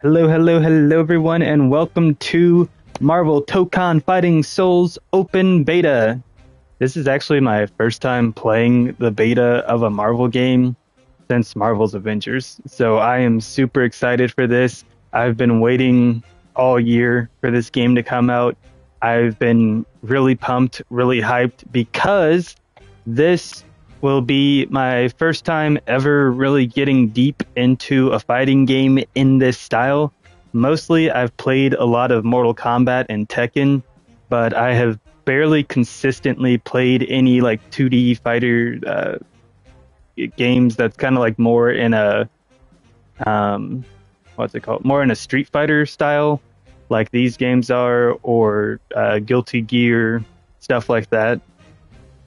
Hello, hello, hello, everyone, and welcome to Marvel Tokon Fighting Souls Open Beta. This is actually my first time playing the beta of a Marvel game since Marvel's Avengers, so I am super excited for this. I've been waiting all year for this game to come out. I've been really pumped, really hyped because this will be my first time ever really getting deep into a fighting game in this style. Mostly, I've played a lot of Mortal Kombat and Tekken, but I have barely consistently played any like 2D fighter games that's kind of like more in a what's it called? More in a Street Fighter style, like these games are, or Guilty Gear, stuff like that.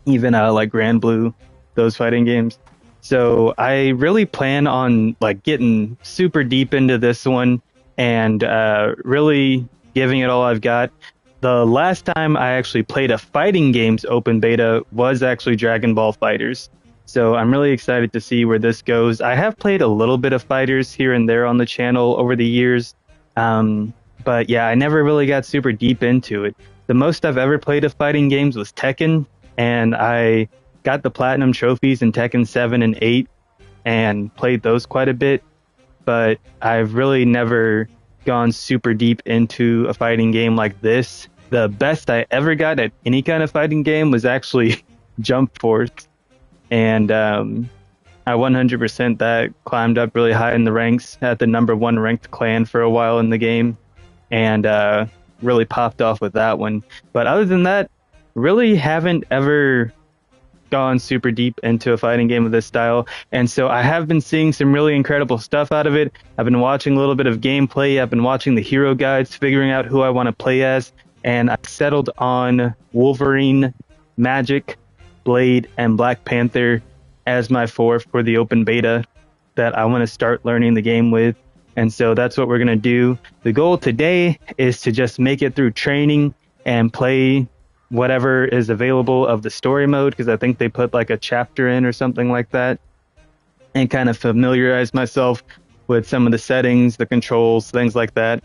Even like Grand Blue, those fighting games. So I really plan on like getting super deep into this one and really giving it all I've got. The last time I actually played a fighting games open beta was actually Dragon Ball Fighters. So I'm really excited to see where this goes. I have played a little bit of fighters here and there on the channel over the years. But yeah, I never really got super deep into it. The most I've ever played of fighting games was Tekken, and I got the platinum trophies in Tekken 7 and 8 and played those quite a bit, but I've really never gone super deep into a fighting game like this. The best I ever got at any kind of fighting game was actually Jump Force, and I 100% that, climbed up really high in the ranks, at the #1 ranked clan for a while in the game, and really popped off with that one. But other than that, really haven't ever gone super deep into a fighting game of this style, and so I have been seeing some really incredible stuff out of it. I've been watching a little bit of gameplay, I've been watching the hero guides, figuring out who I want to play as, and I settled on Wolverine, Magic, Blade, and Black Panther as my four for the open beta that I want to start learning the game with. And so that's what we're going to do. The goal today is to just make it through training and play whatever is available of the story mode, because I think they put like a chapter in or something like that, and kind of familiarize myself with some of the settings, the controls, things like that.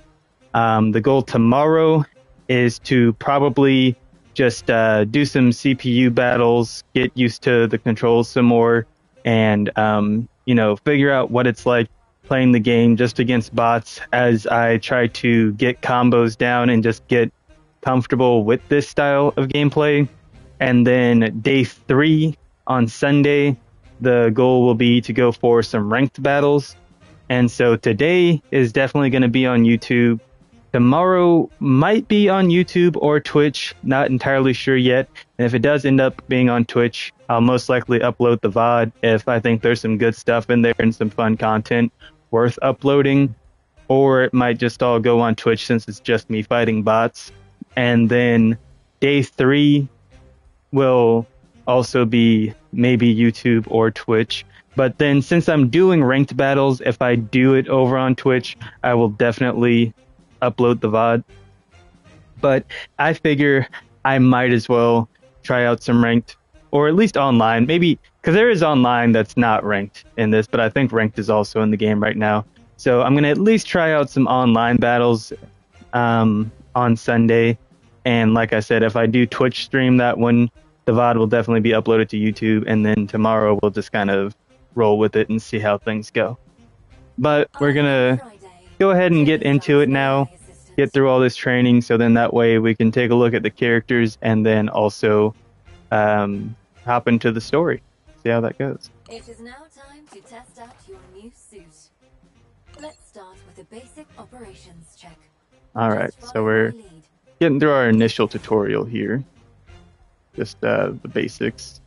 The goal tomorrow is to probably just do some CPU battles, get used to the controls some more, and figure out what it's like playing the game just against bots as I try to get combos down and just get comfortable with this style of gameplay. And then day 3 on Sunday, the goal will be to go for some ranked battles. And so today is definitely going to be on YouTube. Tomorrow might be on YouTube or Twitch, not entirely sure yet. And if it does end up being on Twitch, I'll most likely upload the VOD if I think there's some good stuff in there and some fun content worth uploading. Or it might just all go on Twitch since it's just me fighting bots. And then day 3 will also be maybe YouTube or Twitch. But then since I'm doing ranked battles, if I do it over on Twitch, I will definitely upload the VOD. But I figure I might as well try out some ranked, or at least online, maybe, because there is online that's not ranked in this, but I think ranked is also in the game right now. So I'm going to at least try out some online battles on Sunday. And like I said, if I do Twitch stream that one, the VOD will definitely be uploaded to YouTube, and then tomorrow we'll just kind of roll with it and see how things go. But we're going to go ahead and get into it now, get through all this training, so then that way we can take a look at the characters and then also hop into the story, see how that goes. It is now time to test out your new suit. Let's start with a basic operations check. Alright, so we're getting through our initial tutorial here. Just the basics.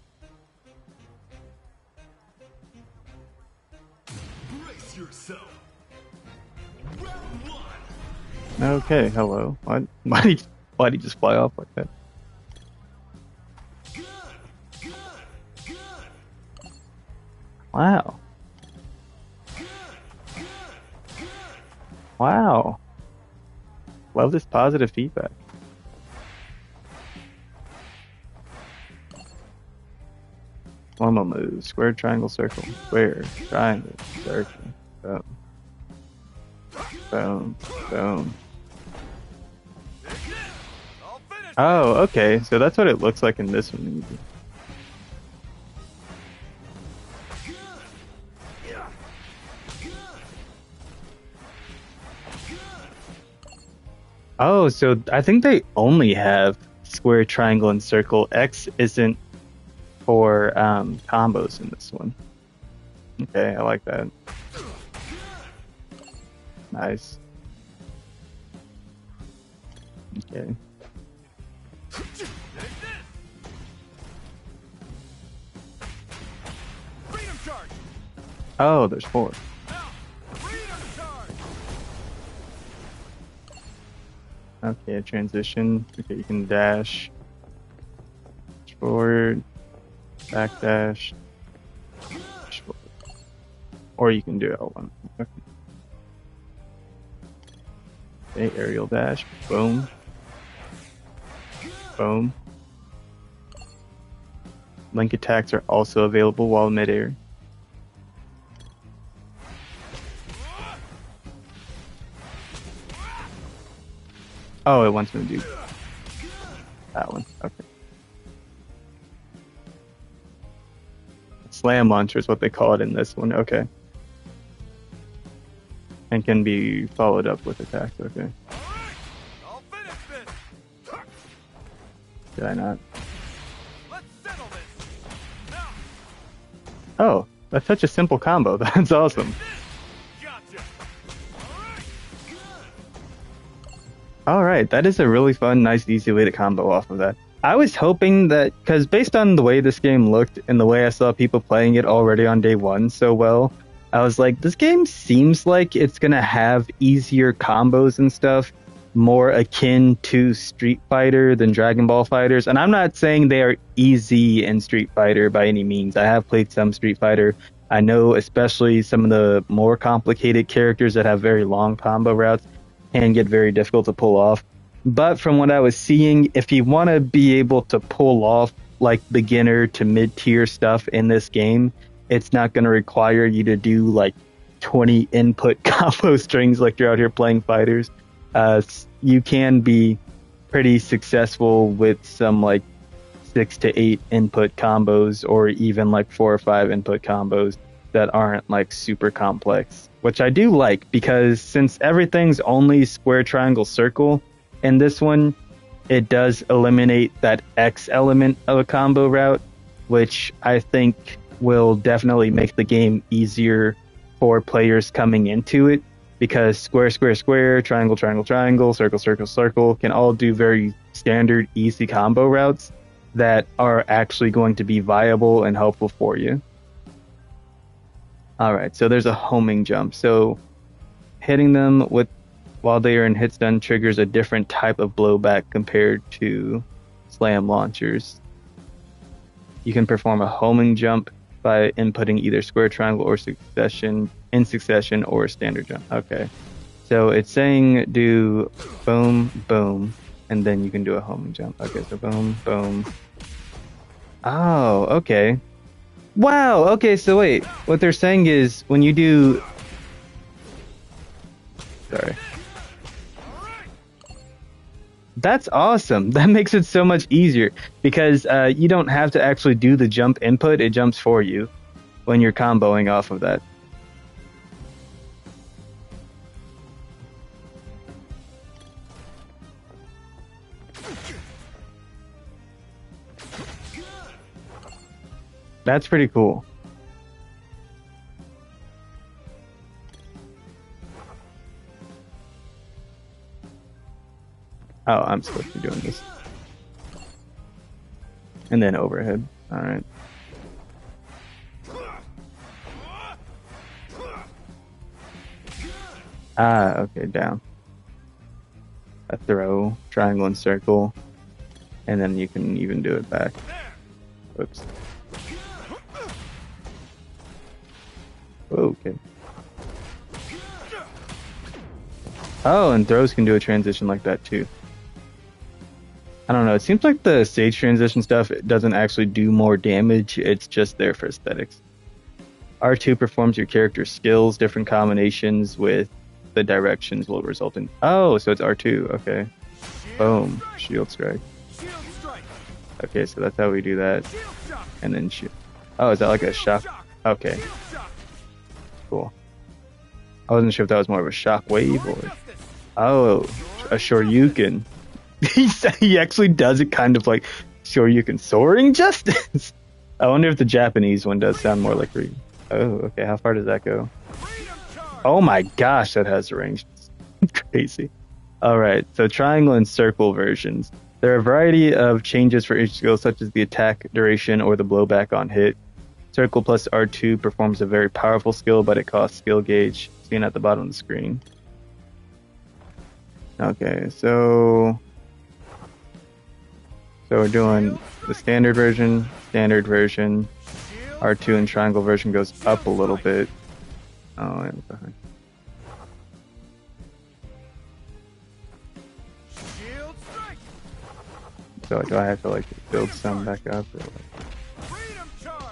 Brace yourself. Round 1. Okay, hello. Why'd he just fly off like that? Good, good, good. Wow. Good, good, good. Wow. Love this positive feedback. Normal moves. Square, triangle, circle. Square, triangle, circle. Oh. Good. Boom. Boom. I'll finish. Oh, okay. So that's what it looks like in this one. Oh, so I think they only have square, triangle, and circle. X isn't for combos in this one. Okay, I like that. Nice. Okay. Freedom charge. Oh, there's 4. Now, freedom charge. Okay, transition. Okay, you can dash forward, backdash, dash forward. Or you can do L1. Okay. Okay, aerial dash. Boom. Boom. Link attacks are also available while midair. Oh, it wants me to do that one. Okay. Slam launcher is what they call it in this one. Okay. And can be followed up with attacks. Okay. Alright, I'll finish this. Did I not? Let's settle this. Now, Oh, that's such a simple combo. That's awesome. gotcha. All right, that is a really fun, nice, easy way to combo off of that. I was hoping that, because based on the way this game looked and the way I saw people playing it already on day one so well, I was like, this game seems like it's going to have easier combos and stuff, more akin to Street Fighter than Dragon Ball Fighters. And I'm not saying they are easy in Street Fighter by any means. I have played some Street Fighter. I know especially some of the more complicated characters that have very long combo routes can get very difficult to pull off. But from what I was seeing, if you want to be able to pull off like beginner to mid-tier stuff in this game, it's not going to require you to do like 20 input combo strings like you're out here playing fighters. You can be pretty successful with some like 6 to 8 input combos, or even like 4 or 5 input combos that aren't like super complex, which I do like, because since everything's only square, triangle, circle in this one, it does eliminate that X element of a combo route, which I think will definitely make the game easier for players coming into it, because square, square, square, triangle, triangle, triangle, circle, circle, circle can all do very standard, easy combo routes that are actually going to be viable and helpful for you. All right, so there's a homing jump. So hitting them with while they are in hit stun triggers a different type of blowback compared to slam launchers. You can perform a homing jump by inputting either square, triangle, or in succession, or a standard jump. Okay, so it's saying do boom, boom, and then you can do a homing jump. Okay, so boom, boom. Oh, okay. Wow, okay, so wait. What they're saying is when you do... Sorry. That's awesome. That makes it so much easier, because you don't have to actually do the jump input. It jumps for you when you're comboing off of that. That's pretty cool. Oh, I'm supposed to be doing this. And then overhead. Alright. Ah, okay, down. A throw, triangle and circle. And then you can even do it back. Oops. Okay. Oh, and throws can do a transition like that too. I don't know, it seems like the stage transition stuff doesn't actually do more damage, it's just there for aesthetics. R2 performs your character's skills, different combinations with the directions will result in. Oh, so it's R2. Okay. Boom. Shield strike. Shield strike. Okay, so that's how we do that. Shield shock. And then shoot. Oh, is that like a Shield shock? Okay, Shield shock. cool. I wasn't sure if that was more of a shock wave Soaring or. justice. Oh, a Shoryuken. He actually does it kind of like Shoryuken. Soaring Justice. I wonder if the Japanese one does sound more like Ryu. Oh, okay. How far does that go? Freedom charge. Oh my gosh, that has range. Crazy. All right, so triangle and circle versions. There are a variety of changes for each skill, such as the attack duration or the blowback on hit. Circle plus R2 performs a very powerful skill, but it costs skill gauge, seen at the bottom of the screen. Okay, so we're doing the standard version. Shield. R2 and triangle version goes up a little bit. Oh, yeah, okay. Shield strike. So do I have to like build some back up? Or like... Freedom charge.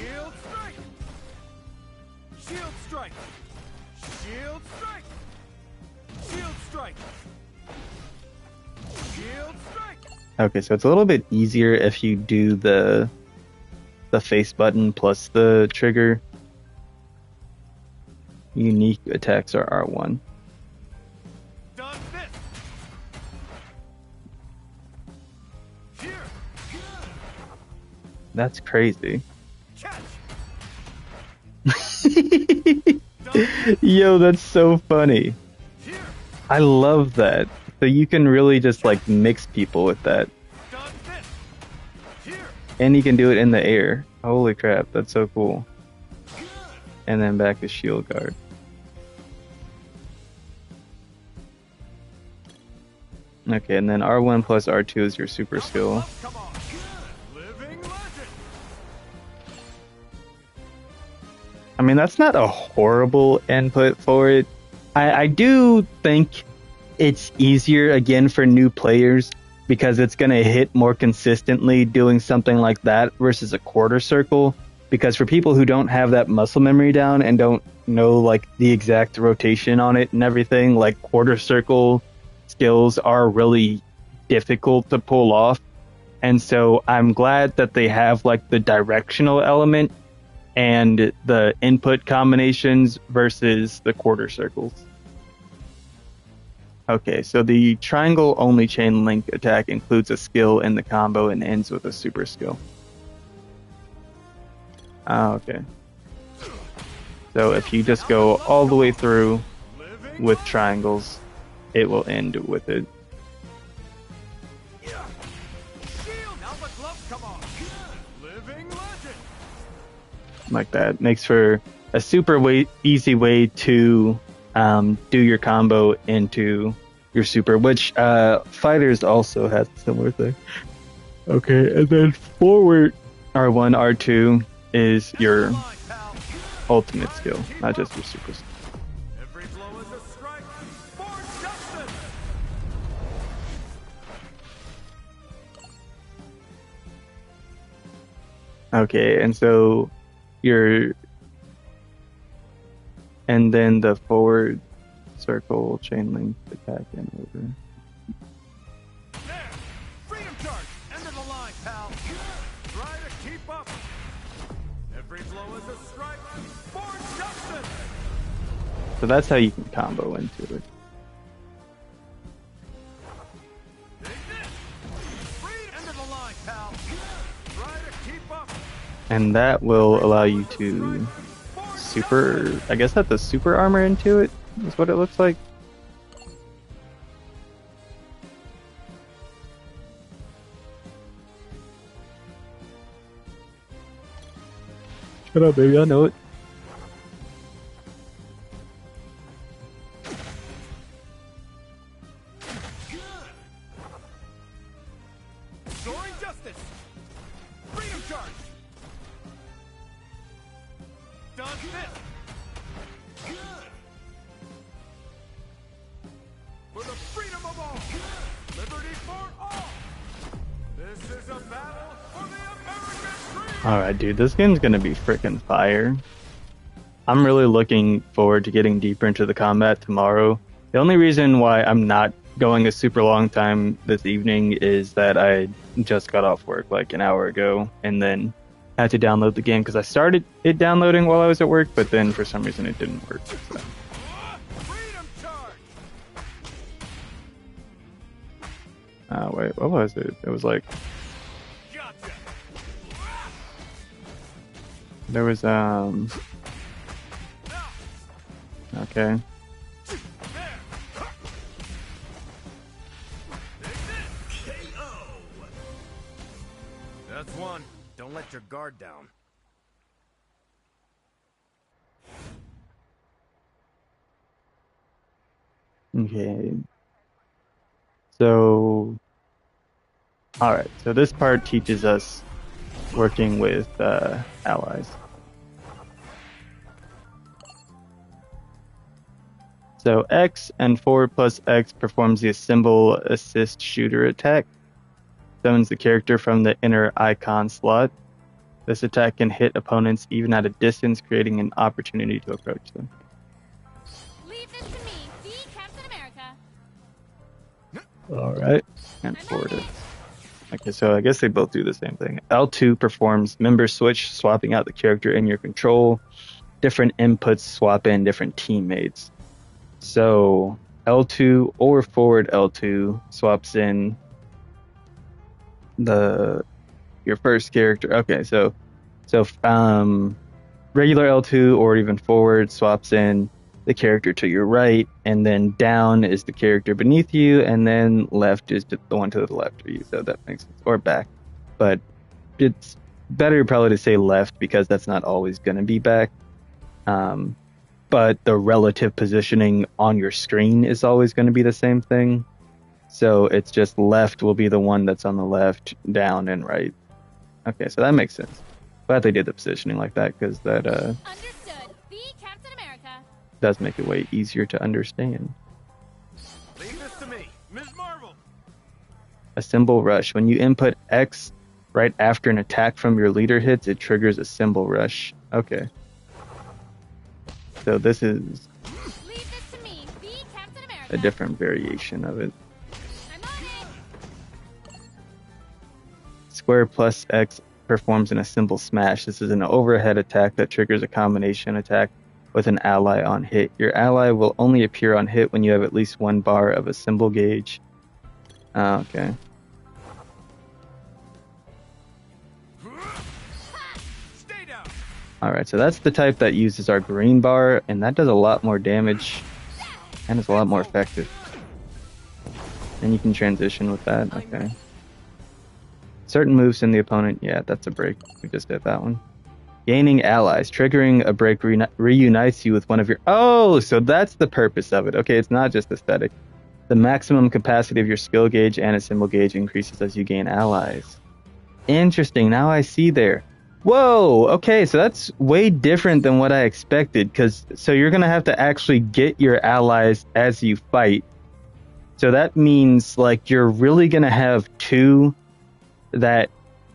Shield strike. Shield strike. Shield strike. Shield strike. Shield strike. Okay, so it's a little bit easier if you do the face button plus the trigger. Unique attacks are R1. Done this. Here. That's crazy. Catch. Yo, that's so funny. Here. I love that. So you can really just like mix people with that. Done this. Here. And you can do it in the air. Holy crap, that's so cool. And then back to shield guard. Okay, and then R1 plus R2 is your super skill. Come on. Living legend. I mean, that's not a horrible input for it. I do think it's easier, again, for new players because it's going to hit more consistently doing something like that versus a quarter circle. Because for people who don't have that muscle memory down and don't know, like, the exact rotation on it and everything, like, quarter circle skills are really difficult to pull off. And so I'm glad that they have, like, the directional element and the input combinations versus the quarter circles. Okay, so the triangle only chain link attack includes a skill in the combo and ends with a super skill. Ah, okay. So if you just go all the way through Living with triangles, it will end with it. Shield. Now the gloves come on. Living legend. Like that. Makes for a super easy way to do your combo into your super, which fighters also has a similar thing. Okay, and then forward R1, R2 is your Line, pal. ultimate skill, not just your super skill. Every blow is a strike for justice. Okay, and so and then the forward circle chain link attack and over. There. Freedom charge. End of the line, pal. Try to keep up. Every blow is a strike for justice. So that's how you can combo into it. Take this. End of the line, pal. Try to keep up. And that will allow you to super, I guess that's the super armor into it, is what it looks like. Shut up, baby, I know it. Soaring justice. Freedom charge. Done this. For the freedom of all. Liberty for all. This is a battle for the American dream. Alright, dude, this game's gonna be freaking fire. I'm really looking forward to getting deeper into the combat tomorrow. The only reason why I'm not going a super long time this evening is that I just got off work like an hour ago and then had to download the game because I started it downloading while I was at work, but then for some reason it didn't work. So. Freedom charge. Wait, what was it? It was like Gotcha. there was okay. That's one. Don't let your guard down. Okay. So alright, so this part teaches us working with allies. So X and forward plus X performs the assemble assist shooter attack. Summons the character from the inner icon slot. This attack can hit opponents even at a distance, creating an opportunity to approach them. Leave this to me, the Captain America. Alright, and forward it. Okay, so I guess they both do the same thing. L2 performs member switch, swapping out the character in your control. Different inputs swap in different teammates. So L2 or forward L2 swaps in your first character. Okay, so regular L2 or even forward swaps in the character to your right, and then down is the character beneath you, and then left is the one to the left of you. So that makes sense. Or back, but it's better probably to say left because that's not always going to be back. But the relative positioning on your screen is always going to be the same thing. So it's just left will be the one that's on the left, down, and right. Okay, so that makes sense. Glad they did the positioning like that because that Understood. The Captain America. does make it way easier to understand. Leave this to me, Ms. Marvel. A symbol rush. When you input X right after an attack from your leader hits, it triggers a symbol rush. Okay. So this is Leave this to me, the Captain America. a different variation of it. I'm on it. Square plus X performs an assemble smash. This is an overhead attack that triggers a combination attack with an ally on hit. Your ally will only appear on hit when you have at least one bar of a symbol gauge. Okay. Stay down. Alright, so that's the type that uses our green bar, and that does a lot more damage, and it's a lot more effective. And you can transition with that, okay. Certain moves in the opponent, yeah, that's a break. We just did that one. Gaining allies. Triggering a break reunites you with one of your... Oh, so that's the purpose of it. Okay, it's not just aesthetic. The maximum capacity of your skill gauge and a symbol gauge increases as you gain allies. Interesting, now I see there. Whoa, okay, so that's way different than what I expected, so you're going to have to actually get your allies as you fight. So that means, like, you're really going to have two that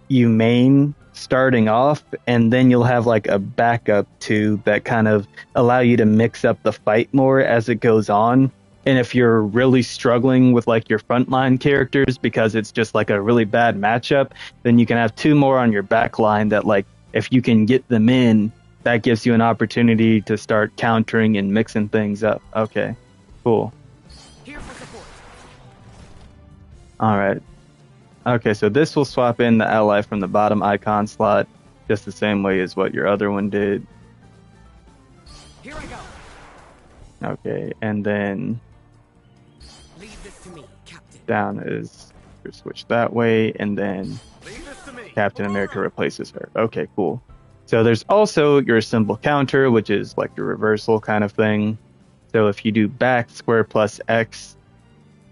you main starting off, and then you'll have, like, a backup two that kind of allow you to mix up the fight more as it goes on. And if you're really struggling with, like, your frontline characters because it's just, like, a really bad matchup, then you can have two more on your back line that, like, if you can get them in, that gives you an opportunity to start countering and mixing things up. Okay, cool. Here for support. All right. Okay, so this will swap in the ally from the bottom icon slot just the same way as what your other one did. Here I go. Okay, and then Leave this to me, Captain. down is switch that way, and then Leave this to me. Captain America replaces her. Okay, cool. So there's also your symbol counter, which is like your reversal kind of thing. So if you do back square plus X,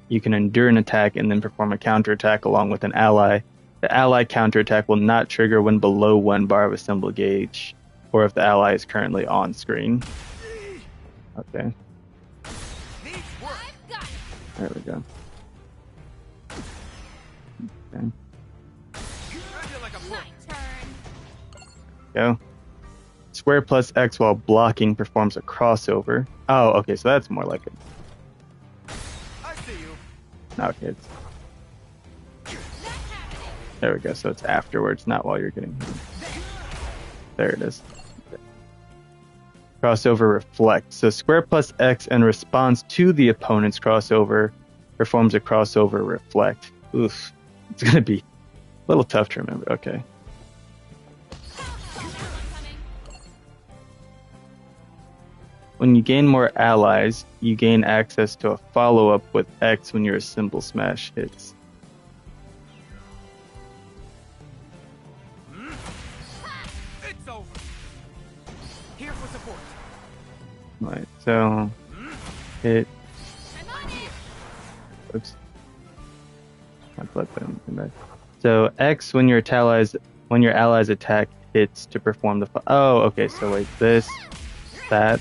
you can endure an attack and then perform a counterattack along with an ally. The ally counterattack will not trigger when below one bar of a symbol gauge, or if the ally is currently on screen. Okay, Needs work. I've got it. there we go. Okay. I feel like a My turn. Go. Square plus X while blocking performs a crossover. Oh, okay, so that's more like it. I see you. Okay, it's... There we go, so it's afterwards, not while you're getting hit. There it is. Crossover reflect. So square plus X in response to the opponent's crossover performs a crossover reflect. Oof. It's going to be a little tough to remember. Okay. When you gain more allies, you gain access to a follow-up with X when your symbol smash hits. It's over. Here for support. Right, so hit. Oops. My blood button came back. So X when your allies attack hits to perform the. Oh, okay. So wait, this, that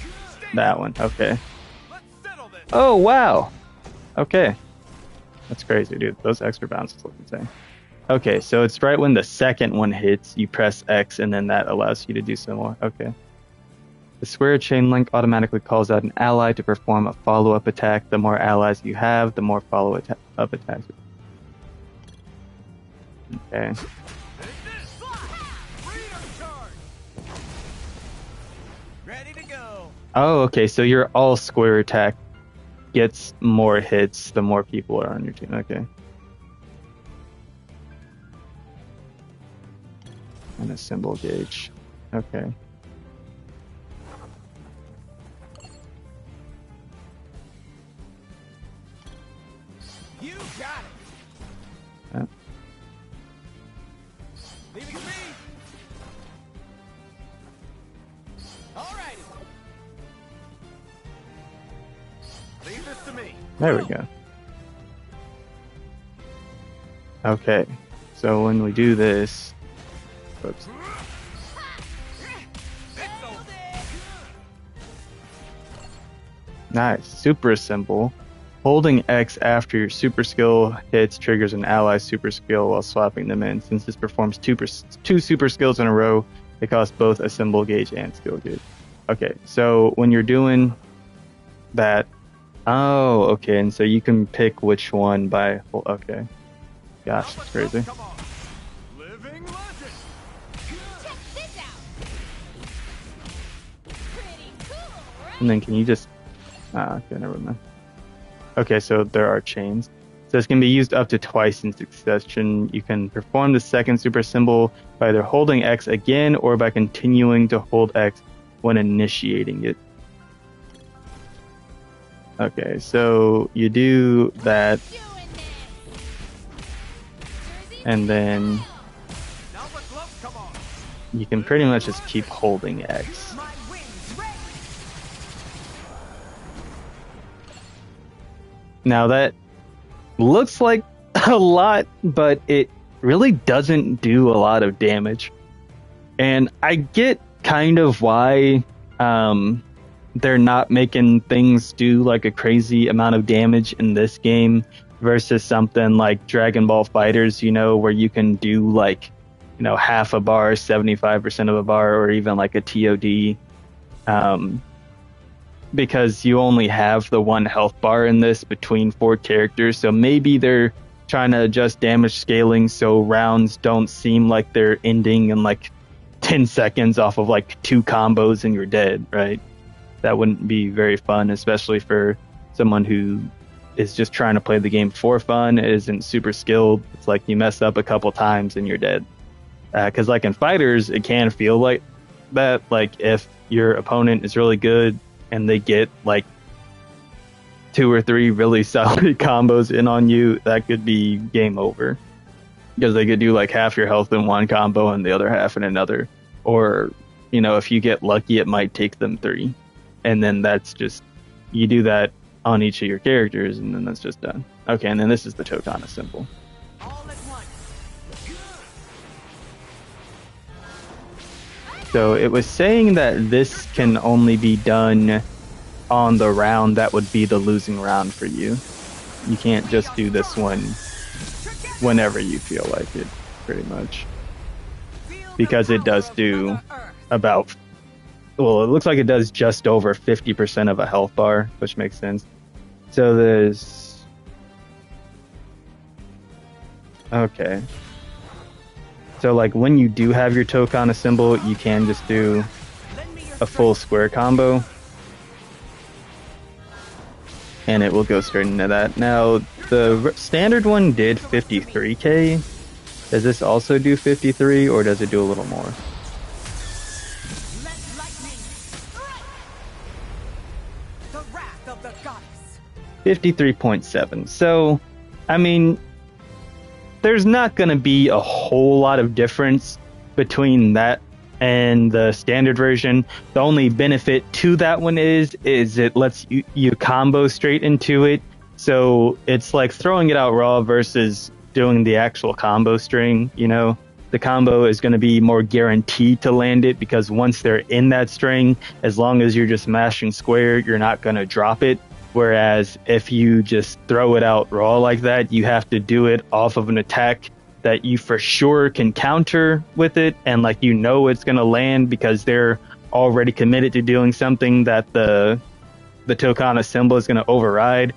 one. Okay. Let's settle this. Oh wow. Okay. That's crazy, dude. Those extra bounces look insane. Okay, so it's right when the second one hits, you press X, and then that allows you to do some more. Okay. The square chain link automatically calls out an ally to perform a follow-up attack. The more allies you have, the more follow-up attacks. Okay. Freedom charge. Ready to go. Oh, okay, so your all square attack gets more hits the more people are on your team. Okay. And a symbol gauge. Okay. You got it. Yeah. Leave it to me. Alrighty. Leave this to me. There we go. Okay. So when we do this... Whoops. It's over. Nice. Super symbol. Holding X after your super skill hits triggers an ally super skill while swapping them in. Since this performs two super skills in a row, it costs both a symbol gauge and skill gauge. Okay, so when you're doing that... Oh, okay, and so you can pick which one by... Okay. Gosh, that's crazy. Come on. Living legend. Check this out. Pretty cool, right? And then can you just... okay, never mind. Okay, so there are chains. So this can be used up to twice in succession. You can perform the second super symbol by either holding X again or by continuing to hold X when initiating it. Okay, so you do that, and then Now the gloves come on. you can pretty much just keep holding X. My wings ready. Now that looks like a lot, but it really doesn't do a lot of damage. And I get kind of why they're not making things do like a crazy amount of damage in this game versus something like Dragon Ball Fighters, you know, where you can do like, you know, half a bar, 75% of a bar, or even like a TOD. Because you only have the one health bar in this between 4 characters, so maybe they're trying to adjust damage scaling so rounds don't seem like they're ending in like 10 seconds off of like 2 combos and you're dead, right? That wouldn't be very fun, especially for someone who is just trying to play the game for fun, isn't super skilled. It's like you mess up a couple times and you're dead. Because like in fighters, it can feel like that. Like if your opponent is really good and they get like 2 or 3 really solid combos in on you, that could be game over. Because they could do like half your health in one combo and the other half in another. Or, you know, if you get lucky, it might take them 3. And then that's just, you do that on each of your characters and then that's just done. Okay, and then this is the Tokon symbol. All at once. So it was saying that this can only be done on the round that would be the losing round for you. You can't just do this one whenever you feel like it, pretty much. Because it does do about, well, it looks like it does just over 50% of a health bar, which makes sense. So there's, okay. So like when you do have your Tokon assemble, you can just do a full square combo. And it will go straight into that. Now, the standard one did 53k. Does this also do 53, or does it do a little more? Let lightning strike! The wrath of the goddess. 53.7. So, I mean, there's not going to be a whole lot of difference between that and the standard version. The only benefit to that one is it lets you combo straight into it. So it's like throwing it out raw versus doing the actual combo string. You know, the combo is going to be more guaranteed to land it, because once they're in that string, as long as you're just mashing square, you're not going to drop it. Whereas if you just throw it out raw like that, you have to do it off of an attack that you for sure can counter with it, and like you know it's going to land because they're already committed to doing something that the Tokon assemble is going to override,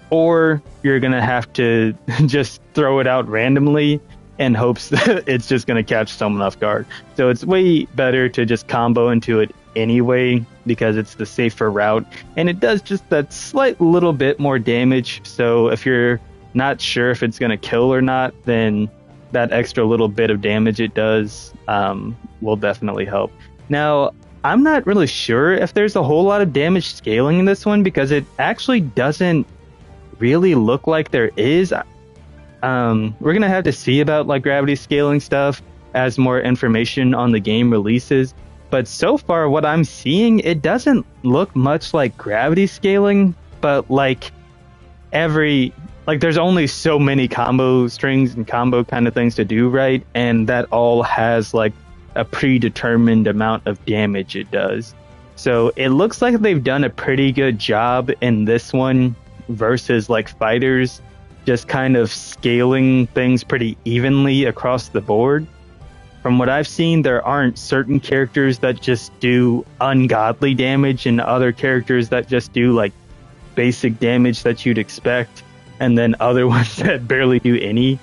or you're going to have to just throw it out randomly in hopes that it's just going to catch someone off guard. So it's way better to just combo into it anyway, because it's the safer route, and it does just that slight little bit more damage. So if you're not sure if it's going to kill or not, then that extra little bit of damage it does will definitely help. Now, I'm not really sure if there's a whole lot of damage scaling in this one, because it actually doesn't really look like there is. We're going to have to see about like gravity scaling stuff as more information on the game releases. But so far, what I'm seeing, it doesn't look much like gravity scaling, but like there's only so many combo strings and combo kind of things to do, right? And that all has like a predetermined amount of damage it does. So it looks like they've done a pretty good job in this one versus like fighters, just kind of scaling things pretty evenly across the board. From what I've seen, there aren't certain characters that just do ungodly damage and other characters that just do like basic damage that you'd expect, and then other ones that barely do any,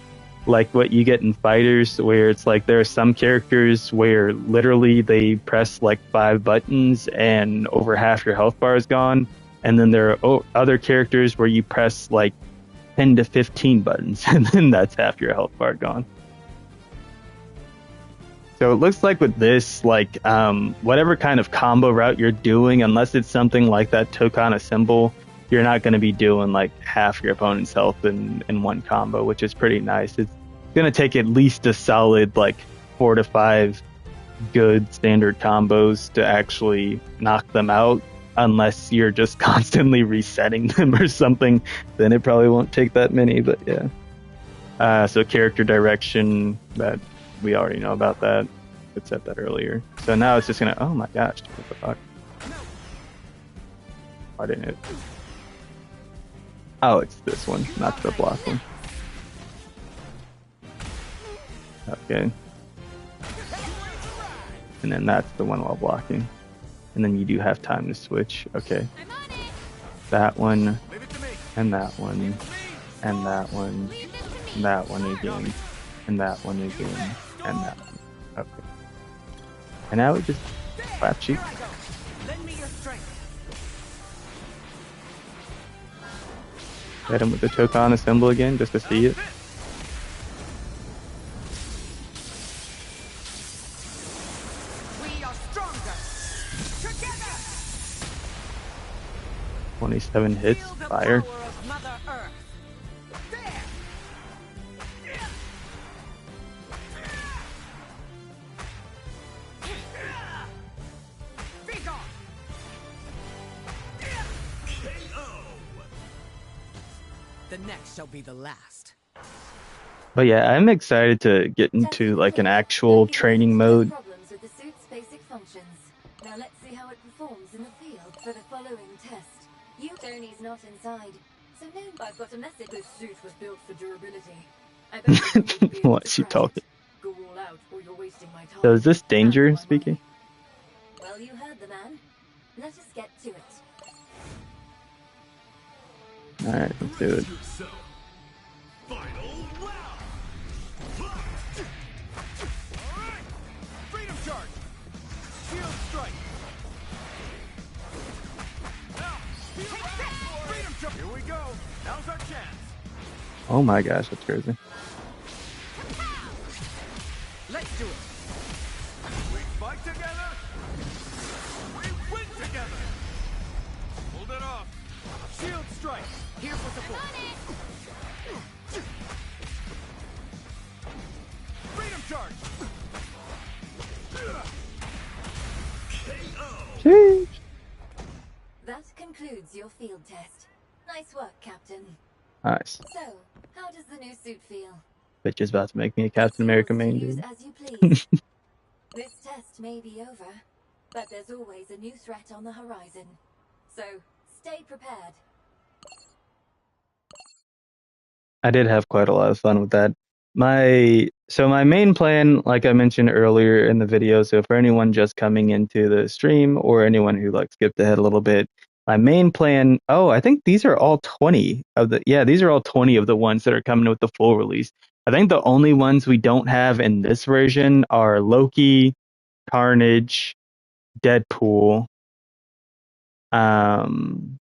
like what you get in fighters, where it's like there are some characters where literally they press like 5 buttons and over half your health bar is gone, and then there are other characters where you press like 10 to 15 buttons and then that's half your health bar gone. So it looks like with this, like whatever kind of combo route you're doing, unless it's something like that Tokon assemble, you're not going to be doing like half your opponent's health in one combo, which is pretty nice. It's going to take at least a solid like 4 to 5 good standard combos to actually knock them out, unless you're just constantly resetting them or something. Then it probably won't take that many, but yeah. So character direction, that we already know about that. I said that earlier. So now it's just gonna, oh my gosh, what the fuck? Why didn't it? Oh, it's this one, not the block one. Okay. And then that's the one while blocking. And then you do have time to switch. Okay. That one, and that one, and that one, and that one again, and that one again, and that one. Okay. And now we just clap cheek. Hit him with the Tokon assemble again just to see it. We are stronger together. 27 hits, Feel the fire. power of Mother Earth. There. Be gone. The next shall be the last. But yeah, I'm excited to get into like an actual training mode. Problems with the suit's basic functions. Now let's see how it performs in the field for the following test. Tony's not inside, so no. I've got a message. This suit was built for durability. I bet you won't be able What to is she crack it. talking? Go all out, or you're wasting my time. So is this Danger speaking? Alright, let's do it. Final round. Alright! Freedom charge! Shield strike! Now, freedom charge! Here we go! Now's our chance! Oh my gosh, that's crazy. Let's do it. We fight together! We win together! Hold it off! Shield strike! Here for support. Freedom charge! Sheesh. That concludes your field test. Nice work, Captain. Nice. So, how does the new suit feel? Bitch is about to make me a Captain America main Use dude. as you please. This test may be over, but there's always a new threat on the horizon. So, stay prepared. I did have quite a lot of fun with that. My main plan, like I mentioned earlier in the video, so for anyone just coming into the stream or anyone who like skipped ahead a little bit, my main plan, I think these are all 20 of these are all 20 of the ones that are coming with the full release. I think the only ones we don't have in this version are Loki, Carnage, Deadpool, and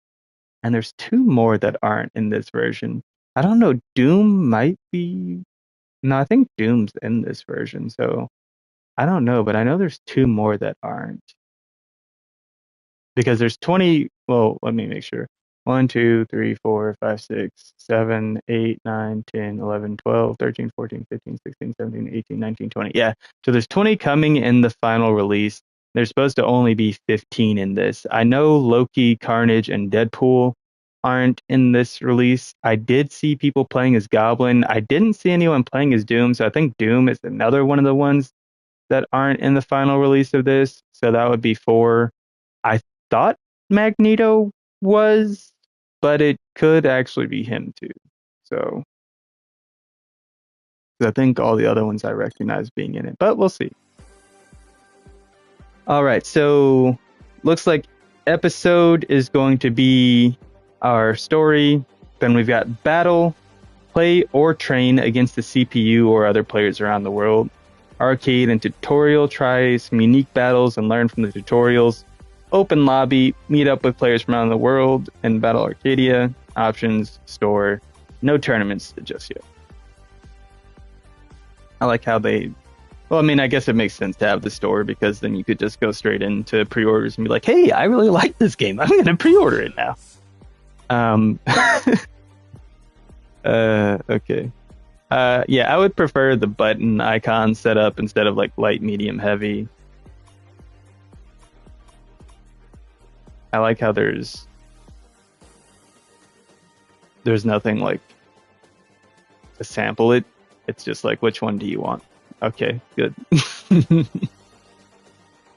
there's two more that aren't in this version. I don't know, Doom might be. No, I think Doom's in this version, so I don't know, but I know there's two more that aren't. Because there's 20, well, let me make sure. 1, 2, 3, 4, 5, 6, 7, 8, 9, 10, 11, 12, 13, 14, 15, 16, 17, 18, 19, 20. Yeah, so there's 20 coming in the final release. There's supposed to only be 15 in this. I know Loki, Carnage, and Deadpool aren't in this release. I did see people playing as Goblin. I didn't see anyone playing as Doom, so I think Doom is another one of the ones that aren't in the final release of this. So that would be 4. I thought Magneto was, but it could actually be him too. So I think all the other ones I recognize being in it, but we'll see. All right, so looks like episode is going to be our story. Then we've got battle, play or train against the CPU or other players around the world. Arcade and tutorial, try some unique battles and learn from the tutorials. Open lobby, meet up with players from around the world in Battle Arcadia. Options, store, no tournaments just yet. I like how I guess it makes sense to have the store because then you could just go straight into pre-orders and be like, hey, I really like this game. I'm going to pre-order it now. Okay. Yeah, I would prefer the button icon setup instead of like light, medium, heavy. I like how there's nothing like to sample it. It's just like, which one do you want? Okay, good.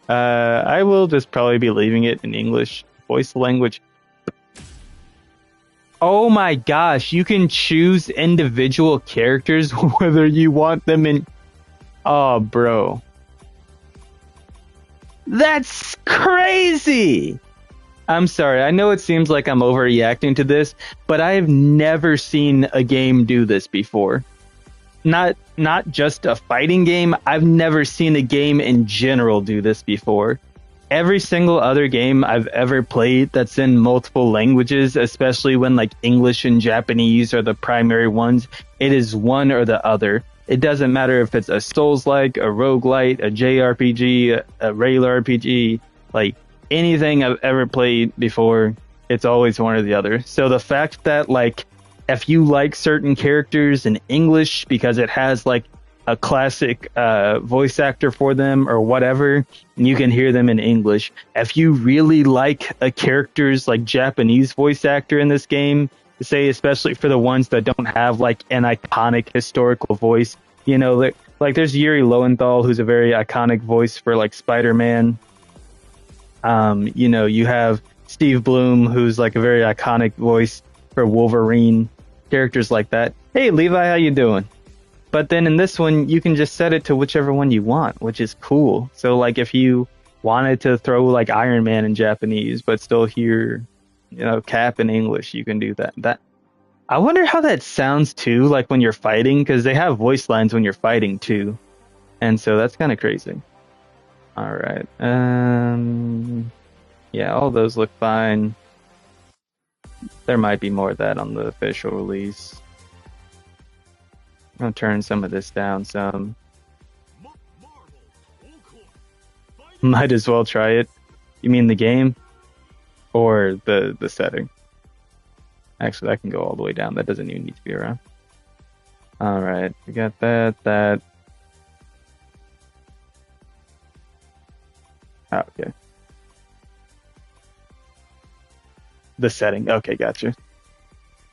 I will just probably be leaving it in English. Voice language. Oh my gosh, you can choose individual characters whether you want them in. Oh, bro. That's crazy! I'm sorry, I know it seems like I'm overreacting to this, but I have never seen a game do this before. Not just a fighting game, I've never seen a game in general do this before. Every single other game I've ever played that's in multiple languages, especially when like English and Japanese are the primary ones, it is one or the other. It doesn't matter if it's a Souls-like, a roguelite, a JRPG, a regular RPG, like anything I've ever played before, it's always one or the other. So the fact that like if you like certain characters in English because it has like a classic voice actor for them or whatever, you can hear them in English. If you really like a character's like Japanese voice actor in this game, say especially for the ones that don't have like an iconic historical voice, you know, like there's Yuri Lowenthal, who's a very iconic voice for like Spider-Man. You know, you have Steve Bloom, who's like a very iconic voice for Wolverine, characters like that. Hey, Levi, how you doing? But then in this one, you can just set it to whichever one you want, which is cool. So like if you wanted to throw like Iron Man in Japanese, but still hear, you know, Cap in English, you can do that. I wonder how that sounds too, like when you're fighting, because they have voice lines when you're fighting too, and so that's kind of crazy. All right. Yeah, all those look fine. There might be more of that on the official release. I'm gonna turn some of this down some. Might as well try it. You mean the game or the setting? Actually, that can go all the way down. That doesn't even need to be around. All right, we got that. Oh, okay. The setting. Okay, gotcha.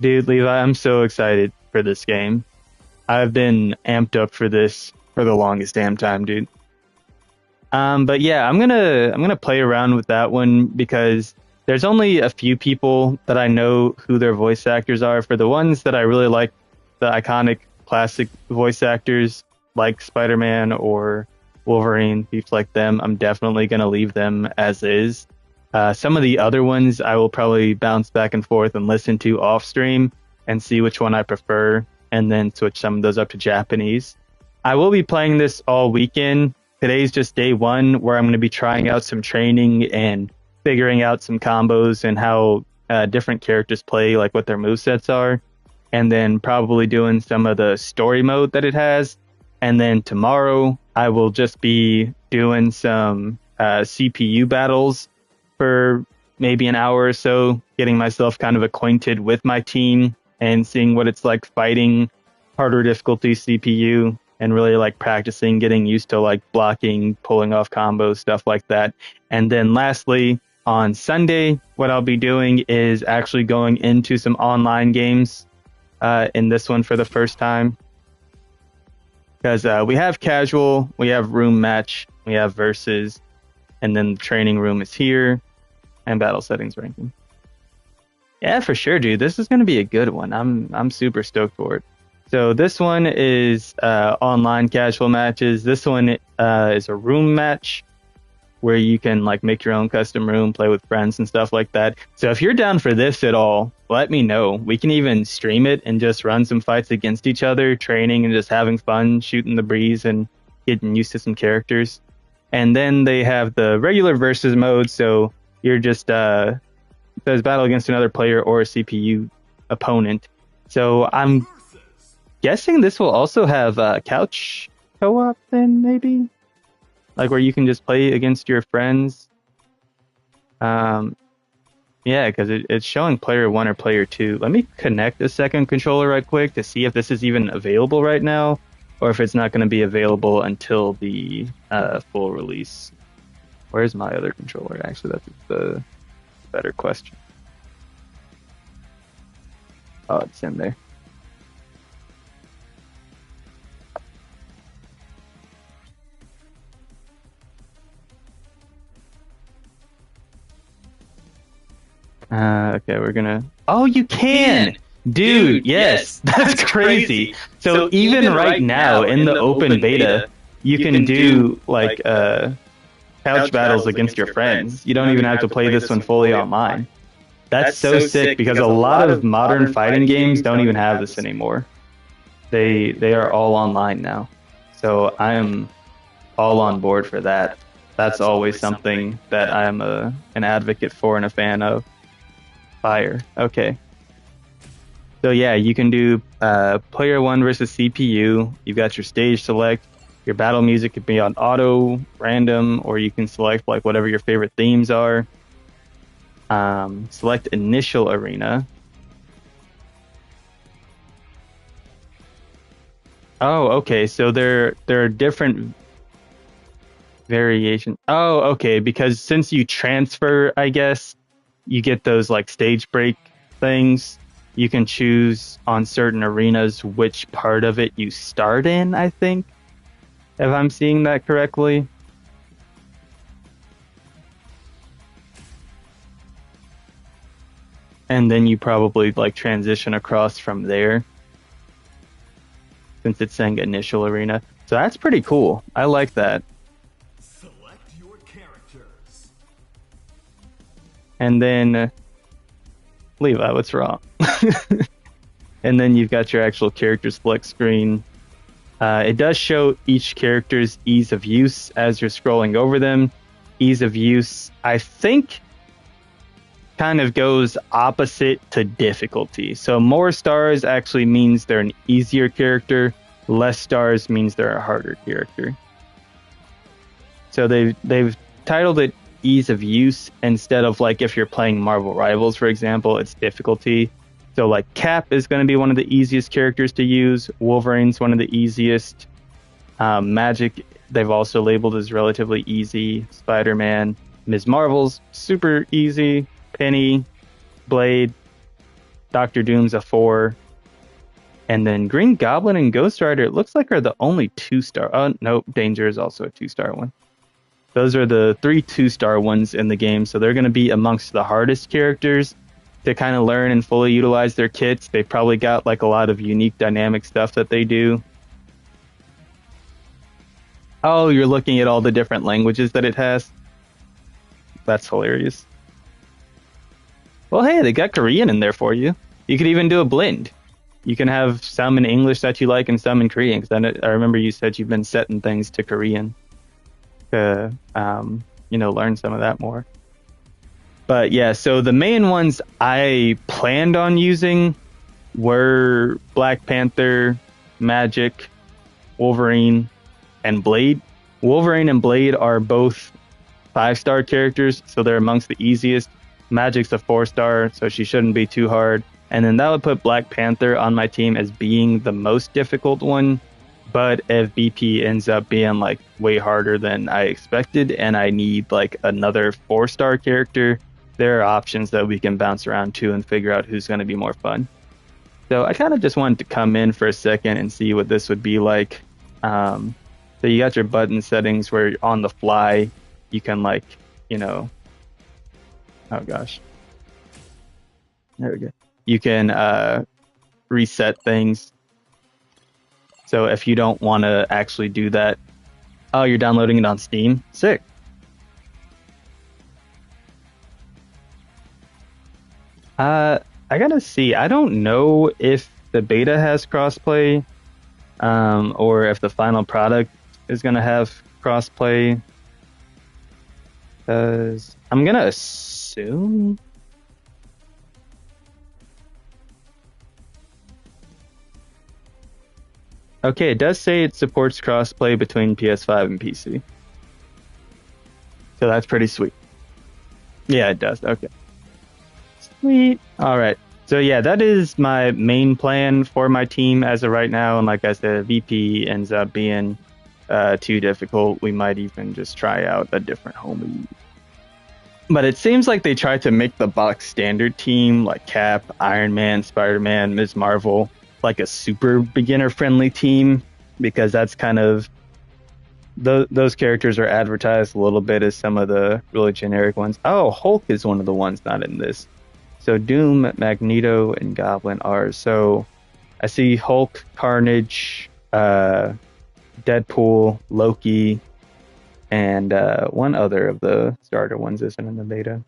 Dude, Levi, I'm so excited for this game. I've been amped up for this for the longest damn time, dude. But yeah, I'm gonna play around with that one because there's only a few people that I know who their voice actors are. For the ones that I really like, the iconic classic voice actors like Spider-Man or Wolverine, people like them, I'm definitely gonna leave them as is. Some of the other ones I will probably bounce back and forth and listen to off stream and see which one I prefer, and then switch some of those up to Japanese. I will be playing this all weekend. Today's just day one where I'm going to be trying out some training and figuring out some combos and how different characters play, like what their movesets are, and then probably doing some of the story mode that it has. And then tomorrow I will just be doing some CPU battles for maybe an hour or so, getting myself kind of acquainted with my team and seeing what it's like fighting harder difficulty CPU and really like practicing getting used to like blocking, pulling off combos, stuff like that. And then lastly, on Sunday, what I'll be doing is actually going into some online games in this one for the first time. Because we have casual, we have room match, we have versus, and then the training room is here, and battle settings ranking. Yeah, for sure, dude. This is gonna be a good one. I'm super stoked for it. So this one is online casual matches. This one is a room match where you can like make your own custom room, play with friends and stuff like that. So if you're down for this at all, let me know. We can even stream it and just run some fights against each other, training and just having fun, shooting the breeze and getting used to some characters. And then they have the regular versus mode, so you're just does battle against another player or a CPU opponent. So I'm guessing this will also have couch co-op then, maybe? Like where you can just play against your friends. Yeah, because it's showing player 1 or player 2. Let me connect a second controller right quick to see if this is even available right now, or if it's not going to be available until the full release. Where's my other controller? Actually, that's the better question. Oh, it's in there. Okay, we're gonna. Oh, you can, dude. Yes, that's crazy. So even right now in the open beta, you can do like couch battles against your friends. You don't even have to play this one fully online. That's so sick because a lot of modern fighting games don't even have this anymore. They are all online now. So I am all on board for that. That's always something that I'm an advocate for and a fan of. Fire. Okay. So yeah, you can do player 1 versus CPU. You've got your stage select. Your battle music could be on auto, random, or you can select like whatever your favorite themes are. Select initial arena. Oh, okay. So there are different variations. Oh, okay. Because since you transfer, I guess, you get those like stage break things. You can choose on certain arenas which part of it you start in, I think, if I'm seeing that correctly. And then you probably like transition across from there, since it's saying initial arena. So that's pretty cool. I like that. Select your characters. And then Levi, what's wrong? and then you've got your actual character select screen. It does show each character's ease of use as you're scrolling over them. Ease of use, I think, kind of goes opposite to difficulty. So more stars actually means they're an easier character. Less stars means they're a harder character. So they've titled it ease of use instead of like if you're playing Marvel Rivals, for example, it's difficulty. So like Cap is going to be one of the easiest characters to use. Wolverine's one of the easiest. Magic, they've also labeled as relatively easy. Spider-Man, Ms. Marvel's super easy. Penny, Blade, Doctor Doom's a 4. And then Green Goblin and Ghost Rider, it looks like are the only 2-star. Oh, nope, Danger is also a 2-star one. Those are the 3 2-star ones in the game, so they're going to be amongst the hardest characters to kind of learn and fully utilize their kits. They probably got like a lot of unique dynamic stuff that they do. Oh, you're looking at all the different languages that it has? That's hilarious. Well, hey, they got Korean in there for you. You could even do a blend. You can have some in English that you like and some in Korean. Because I remember you said you've been setting things to Korean to, learn some of that more. But yeah, so the main ones I planned on using were Black Panther, Magic, Wolverine, and Blade. Wolverine and Blade are both 5-star characters, so they're amongst the easiest. Magic's a 4-star, so she shouldn't be too hard. And then that would put Black Panther on my team as being the most difficult one. But if BP ends up being like way harder than I expected and I need like another 4-star character, there are options that we can bounce around to and figure out who's going to be more fun. So I kind of just wanted to come in for a second and see what this would be like. So you got your button settings where on the fly you can like, oh gosh. There we go. You can reset things. So if you don't want to actually do that, oh, you're downloading it on Steam? Sick. I gotta see. I don't know if the beta has crossplay, or if the final product is gonna have crossplay. Because I'm gonna assume. Okay, it does say it supports crossplay between PS5 and PC. So that's pretty sweet. Yeah, it does. Okay. Sweet. All right. So yeah, that is my main plan for my team as of right now. And like I said, VP ends up being too difficult. We might even just try out a different homie. But it seems like they tried to make the box standard team, like Cap, Iron Man, Spider-Man, Ms. Marvel, like a super beginner-friendly team, because that's kind of those characters are advertised a little bit as some of the really generic ones. Oh, Hulk is one of the ones not in this. So Doom, Magneto, and Goblin are. So I see Hulk, Carnage, Deadpool, Loki, and one other of the starter ones isn't in the beta.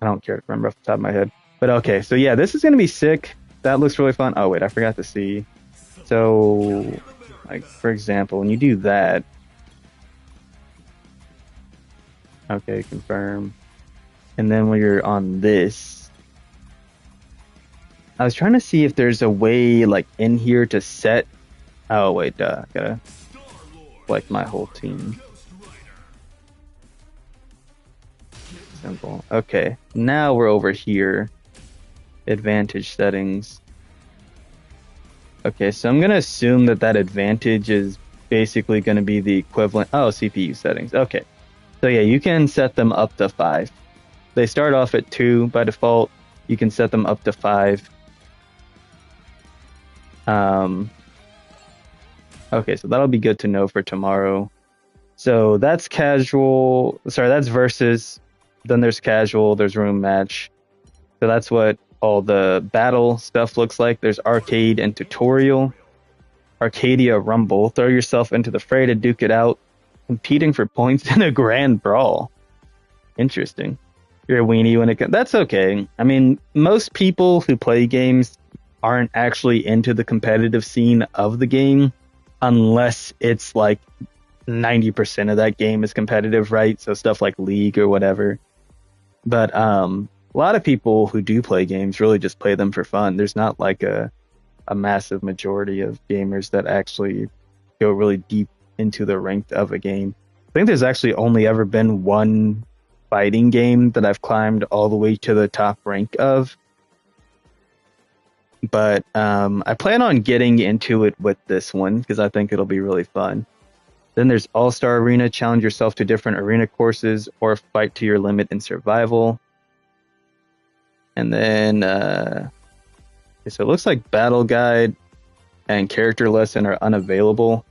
I don't care to remember off the top of my head. But okay, so yeah, this is going to be sick. That looks really fun. Oh, wait, I forgot to see. So, like, for example, when you do that. Okay, confirm. And then when you're on this. I was trying to see if there's a way, like, in here to set. Oh, wait, I gotta select my whole team. Simple. Okay, now we're over here. Advantage settings. Okay, so I'm going to assume that advantage is basically going to be the equivalent. Oh, CPU settings. Okay. So yeah, you can set them up to 5. They start off at 2 by default. You can set them up to 5. Okay, so that'll be good to know for tomorrow. So that's casual. Sorry, that's versus. Then there's casual. There's room match. So that's what all the battle stuff looks like. There's arcade and tutorial. Arcadia Rumble. Throw yourself into the fray to duke it out. Competing for points in a grand brawl. Interesting. You're a weenie when it comes. That's okay. I mean, most people who play games aren't actually into the competitive scene of the game unless it's like 90% of that game is competitive, right? So stuff like League or whatever. But a lot of people who do play games really just play them for fun. There's not like a massive majority of gamers that actually go really deep into the ranked of a game. I think there's actually only ever been one fighting game that I've climbed all the way to the top rank of. But I plan on getting into it with this one because I think it'll be really fun. Then there's All-Star Arena, challenge yourself to different arena courses or fight to your limit in survival. And then, so it looks like Battle Guide and Character Lesson are unavailable.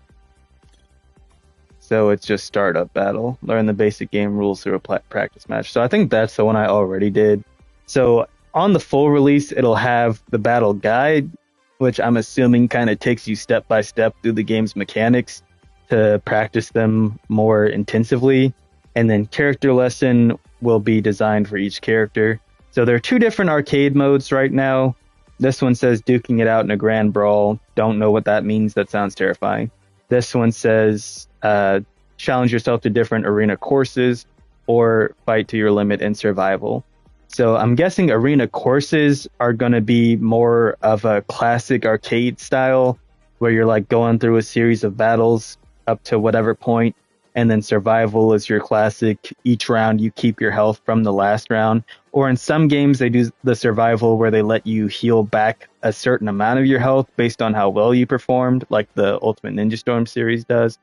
So it's just Startup Battle. Learn the basic game rules through a practice match. So I think that's the one I already did. So on the full release, it'll have the Battle Guide, which I'm assuming kind of takes you step by step through the game's mechanics to practice them more intensively. And then Character Lesson will be designed for each character. So there are two different arcade modes right now. This one says duking it out in a grand brawl. Don't know what that means. That sounds terrifying. This one says challenge yourself to different arena courses or fight to your limit in survival. So I'm guessing arena courses are going to be more of a classic arcade style where you're like going through a series of battles up to whatever point, and then survival is your classic. Each round you keep your health from the last round. Or in some games they do the survival where they let you heal back a certain amount of your health based on how well you performed, like the Ultimate Ninja Storm series does.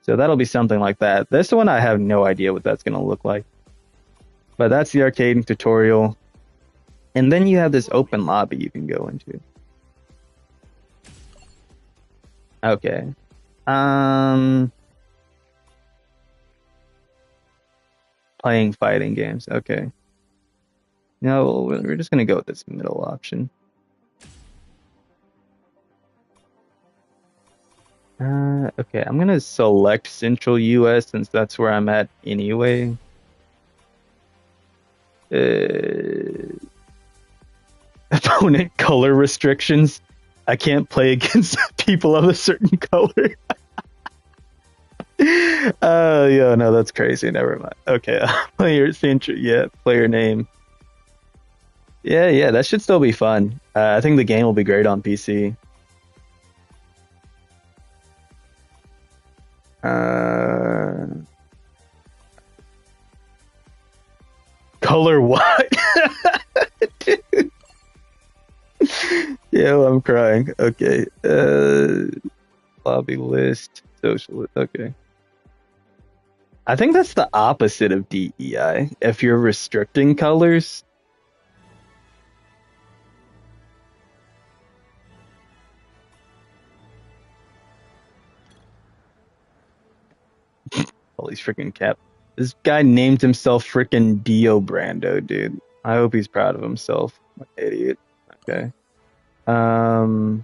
So that'll be something like that. This one I have no idea what that's going to look like. But that's the arcade tutorial. And then you have this open lobby you can go into. Okay. Playing fighting games. Okay. No, we're just going to go with this middle option. Okay, I'm going to select Central US since that's where I'm at anyway. Opponent color restrictions. I can't play against people of a certain color. Yeah, no, that's crazy. Never mind. Okay, player central. Yeah, player name. Yeah, that should still be fun. I think the game will be great on PC. Color what? Dude. Yeah, I'm crying. Okay. Lobby list. Social. Okay. I think that's the opposite of DEI. If you're restricting colors. All these freaking cap. This guy named himself freaking Dio Brando, dude. I hope he's proud of himself. What an idiot. Okay. Oh,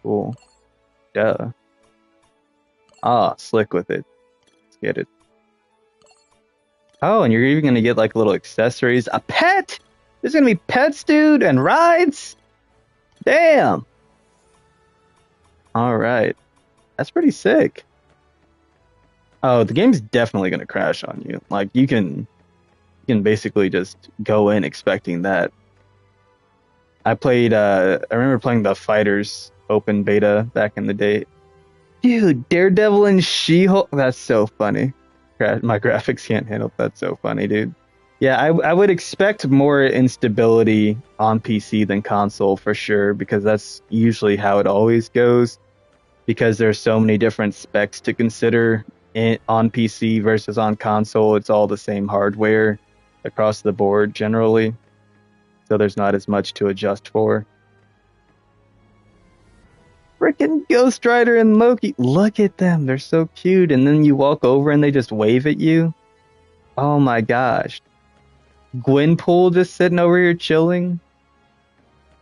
cool. Duh. Slick with it. Let's get it. Oh, and you're even gonna get like little accessories. A pet? There's gonna be pets, dude, and rides? Damn. Alright. That's pretty sick. Oh, the game's definitely gonna crash on you. Like you can basically just go in expecting that. I remember playing the Fighters open beta back in the day. Dude, Daredevil and She-Hulk. That's so funny. My graphics can't handle it. That's so funny, dude. Yeah, I would expect more instability on PC than console for sure, because that's usually how it always goes. Because there's so many different specs to consider on PC versus on console. It's all the same hardware across the board generally. So there's not as much to adjust for. Freaking Ghost Rider and Loki. Look at them. They're so cute. And then you walk over and they just wave at you. Oh my gosh. Gwenpool just sitting over here chilling.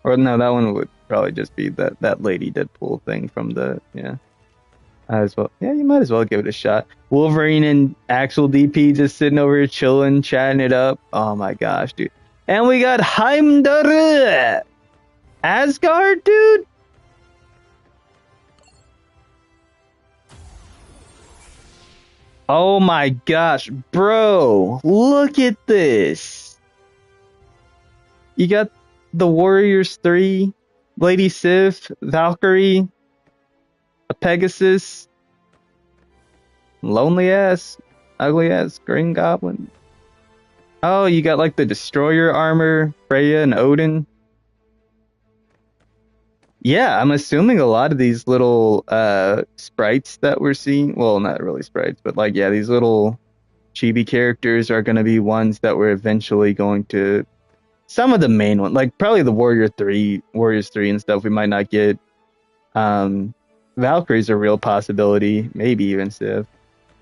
Or no, that one would probably just be that Lady Deadpool thing from the, yeah. As well. Yeah, you might as well give it a shot. Wolverine and actual DP just sitting over here chilling, chatting it up. Oh my gosh, dude. And we got Heimdall. Asgard, dude. Oh my gosh, bro. Look at this. You got the Warriors 3, Lady Sif, Valkyrie, a Pegasus, lonely ass, ugly ass Green Goblin. Oh, you got like the Destroyer armor, Freya and Odin. Yeah, I'm assuming a lot of these little sprites that we're seeing, well, not really sprites, but like, yeah, these little chibi characters are going to be ones that we're eventually going to, some of the main ones, like probably the Warriors 3 and stuff we might not get. Valkyrie's a real possibility, maybe even Civ.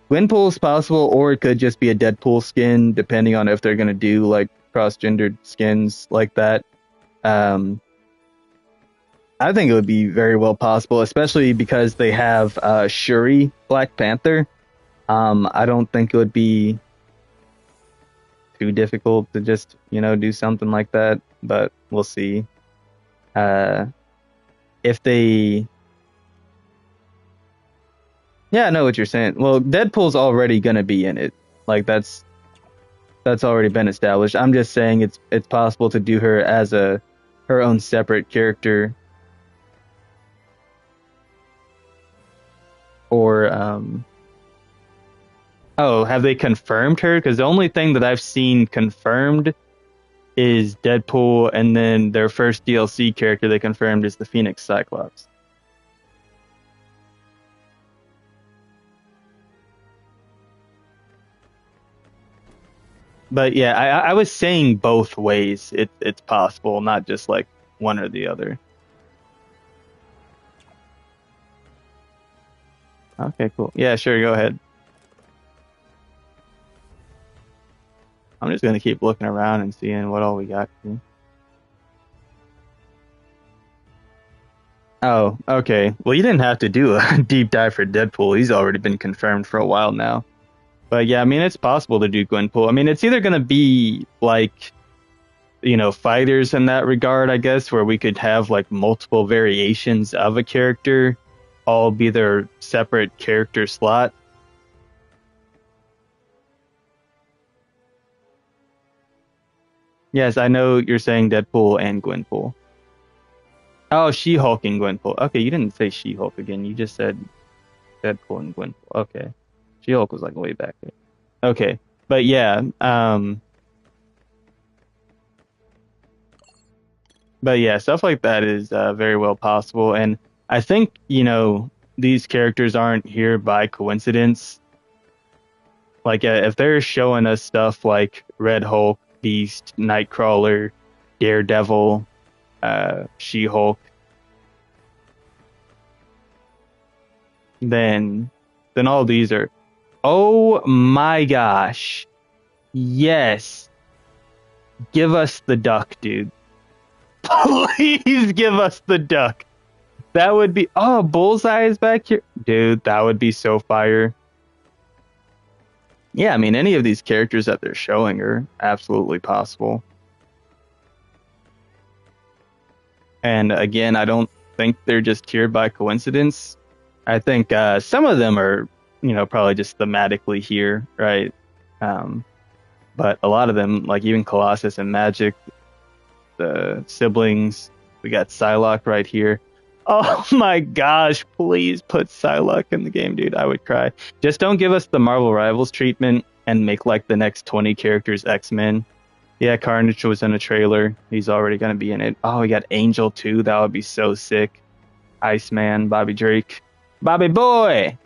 Gwenpool's possible, or it could just be a Deadpool skin, depending on if they're going to do like cross-gendered skins like that. I think it would be very well possible, especially because they have Shuri, Black Panther. I don't think it would be too difficult to just, do something like that, but we'll see. If they... Yeah, I know what you're saying. Well, Deadpool's already going to be in it. Like, that's already been established. I'm just saying it's possible to do her as her own separate character. Or, oh, have they confirmed her? Because the only thing that I've seen confirmed is Deadpool, and then their first DLC character they confirmed is the Phoenix Cyclops. But yeah, I was saying both ways it's possible, not just like one or the other. Okay, cool. Yeah, sure, go ahead. I'm just going to keep looking around and seeing what all we got here. Oh, okay. Well, you didn't have to do a deep dive for Deadpool. He's already been confirmed for a while now. But yeah, I mean, it's possible to do Gwenpool. I mean, it's either going to be like, fighters in that regard, I guess, where we could have like multiple variations of a character, all be their separate character slot. Yes, I know you're saying Deadpool and Gwenpool. Oh, She-Hulk and Gwenpool. Okay, you didn't say She-Hulk again. You just said Deadpool and Gwenpool. Okay. She-Hulk was like way back there. Okay. But yeah, stuff like that is very well possible. And I think, these characters aren't here by coincidence. Like, if they're showing us stuff like Red Hulk, Beast, Nightcrawler, Daredevil, She-Hulk, then all these are... Oh my gosh. Yes. Give us the duck, dude. Please give us the duck. That would be... Oh, Bullseye is back here. Dude, that would be so fire. Yeah, I mean, any of these characters that they're showing are absolutely possible. And again, I don't think they're just here by coincidence. I think some of them are, probably just thematically here, right? But a lot of them, like even Colossus and Magic, the siblings, we got Psylocke right here. Oh my gosh, please put Psylocke in the game, dude. I would cry. Just don't give us the Marvel Rivals treatment and make like the next 20 characters X-Men. Yeah, Carnage was in a trailer. He's already going to be in it. Oh, we got Angel too. That would be so sick. Iceman, Bobby Drake. Bobby boy!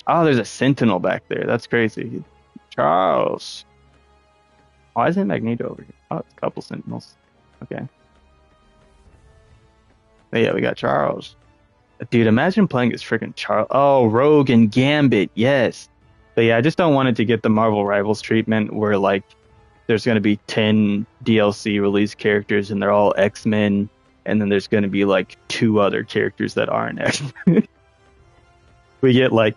Oh, there's a Sentinel back there. That's crazy. Charles. Why isn't Magneto over here? Oh, it's a couple Sentinels. Okay. But yeah, we got Charles. Dude, imagine playing as freaking Charles. Oh, Rogue and Gambit. Yes. But yeah, I just don't want it to get the Marvel Rivals treatment where like there's going to be 10 DLC release characters and they're all X-Men and then there's going to be like 2 other characters that aren't X-Men. We get like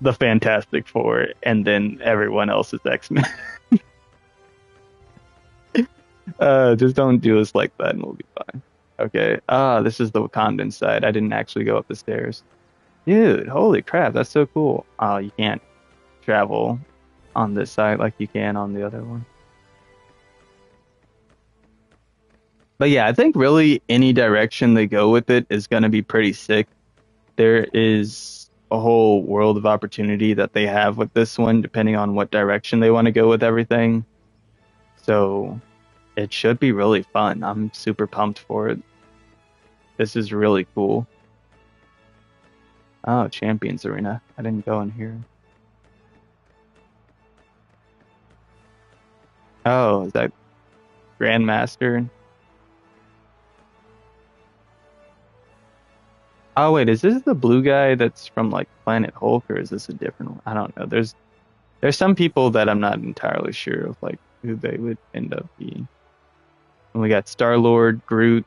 the Fantastic Four, and then everyone else is X-Men. Just don't do us like that, and we'll be fine. Okay. This is the Wakandan side. I didn't actually go up the stairs. Dude, holy crap, that's so cool. Oh, you can't travel on this side like you can on the other one. But yeah, I think really any direction they go with it is going to be pretty sick. There is a whole world of opportunity that they have with this one, depending on what direction they want to go with everything. So it should be really fun. I'm super pumped for it. This is really cool. Oh, Champions Arena. I didn't go in here. Oh, is that Grandmaster? Oh wait, is this the blue guy that's from like Planet Hulk, or is this a different one? I don't know. There's some people that I'm not entirely sure of like who they would end up being. And we got Star-Lord, Groot,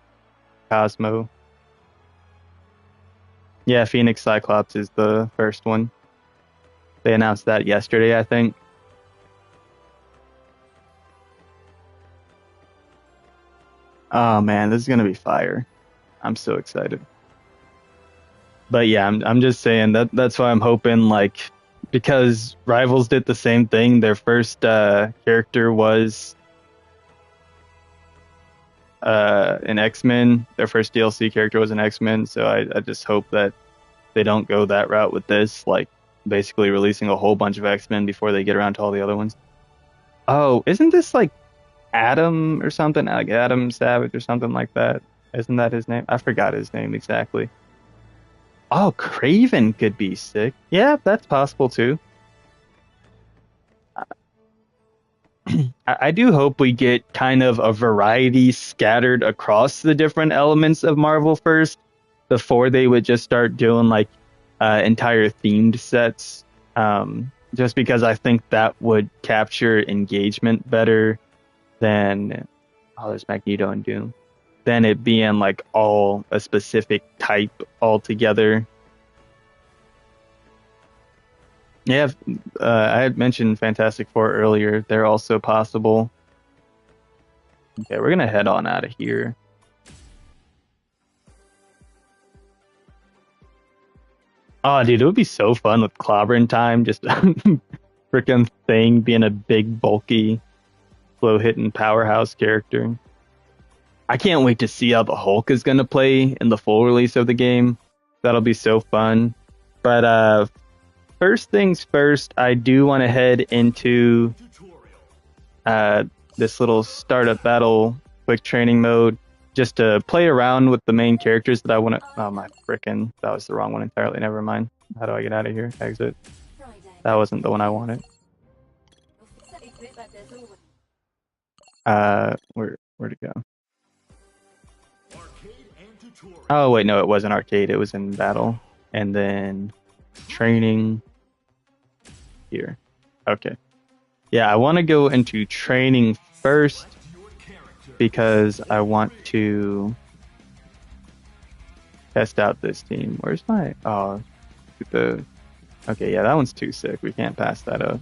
Cosmo. Yeah, Phoenix Cyclops is the first one. They announced that yesterday, I think. Oh man, this is gonna be fire. I'm so excited. But yeah, I'm just saying that's why I'm hoping, like, because Rivals did the same thing. Their first character was an X-Men. Their first DLC character was an X-Men. So I just hope that they don't go that route with this, like basically releasing a whole bunch of X-Men before they get around to all the other ones. Oh, isn't this like Adam or something? Like Adam Savage or something like that? Isn't that his name? I forgot his name exactly. Oh, Craven could be sick. Yeah, that's possible too. I do hope we get kind of a variety scattered across the different elements of Marvel first, before they would just start doing like entire themed sets. Just because I think that would capture engagement better than, oh, there's Magneto and Doom, than it being like all a specific type altogether. Yeah, I had mentioned Fantastic Four earlier. They're also possible. Okay, we're gonna head on out of here. Oh, dude, it would be so fun with Clobbering Time. Just freaking Thing being a big, bulky, slow-hitting powerhouse character. I can't wait to see how the Hulk is gonna play in the full release of the game. That'll be so fun. But first things first, I do want to head into this little startup battle quick training mode, just to play around with the main characters that I want to. Oh my frickin', that was the wrong one entirely. Never mind. How do I get out of here? Exit. That wasn't the one I wanted. Where'd it go? Oh wait, no, it wasn't arcade. It was in battle, and then training here. Okay. Yeah, I want to go into training first because I want to test out this team. Where's my... Oh, the... Okay, yeah, that one's too sick. We can't pass that up.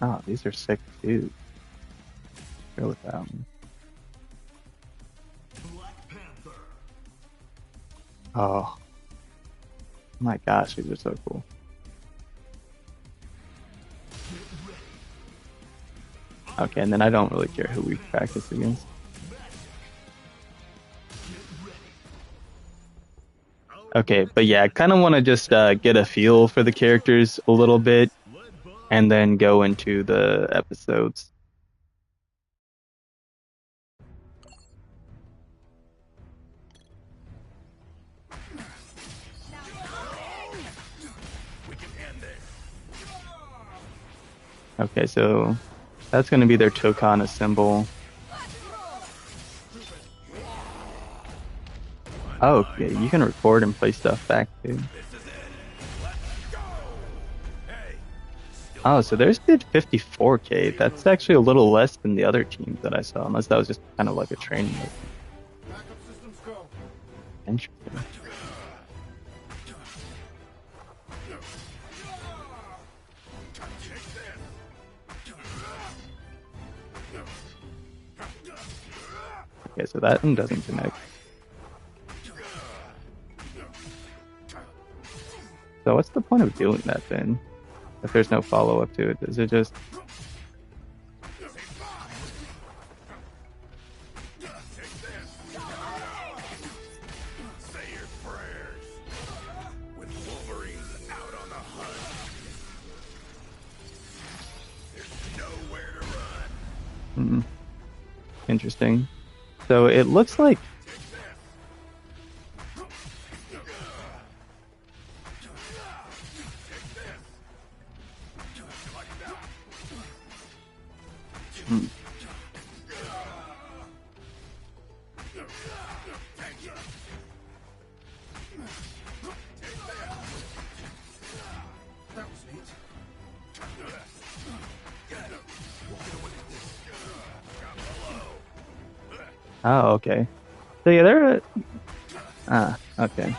Oh, these are sick too. Go with that one. Oh my gosh, these are so cool. Okay, and then I don't really care who we practice against. Okay, but yeah, I kind of want to just get a feel for the characters a little bit, and then go into the episodes. Okay, so that's going to be their Tokon symbol. Oh, yeah, you can record and play stuff back too. Oh, so theirs did 54k. That's actually a little less than the other teams that I saw, unless that was just kind of like a training mode. Backup systems go. Interesting. Okay, so that one doesn't connect. So what's the point of doing that then? If there's no follow-up to it, is it just... Say your prayers. With Wolverines out on the hunt, there's nowhere to run. Interesting. So it looks like... That was neat. Oh, okay. So yeah, they're... Ah, okay.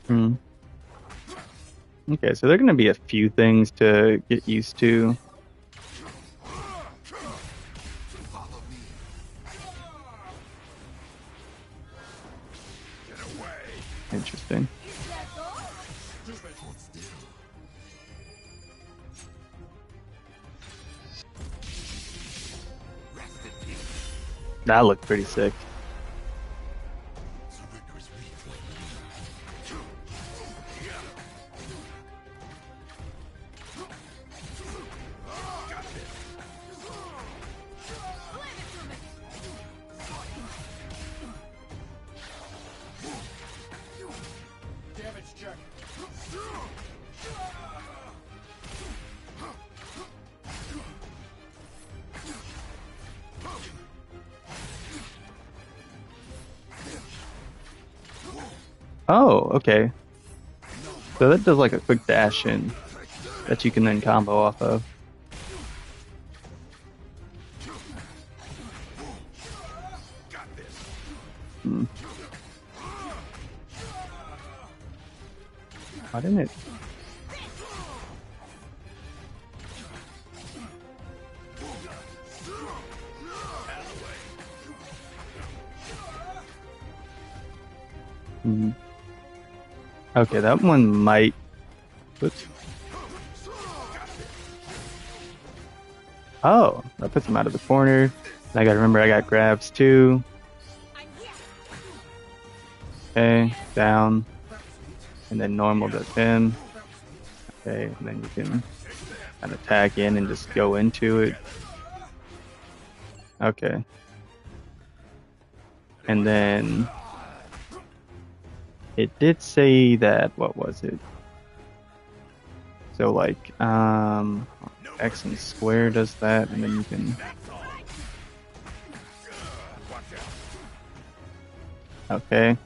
Hmm. Okay, so there are going to be a few things to get used to. Interesting. That looked pretty sick. Damage check. Oh, okay. So that does like a quick dash in that you can then combo off of. Hmm. Why didn't it? Hmm. Okay, that one might. Oops. Oh, that puts him out of the corner. I gotta remember I got grabs too. Okay, down. And then normal does him. Okay, and then you can kind of tag in and just go into it. Okay. And then it did say that, what was it? So like, X and square does that, and then you can... Okay.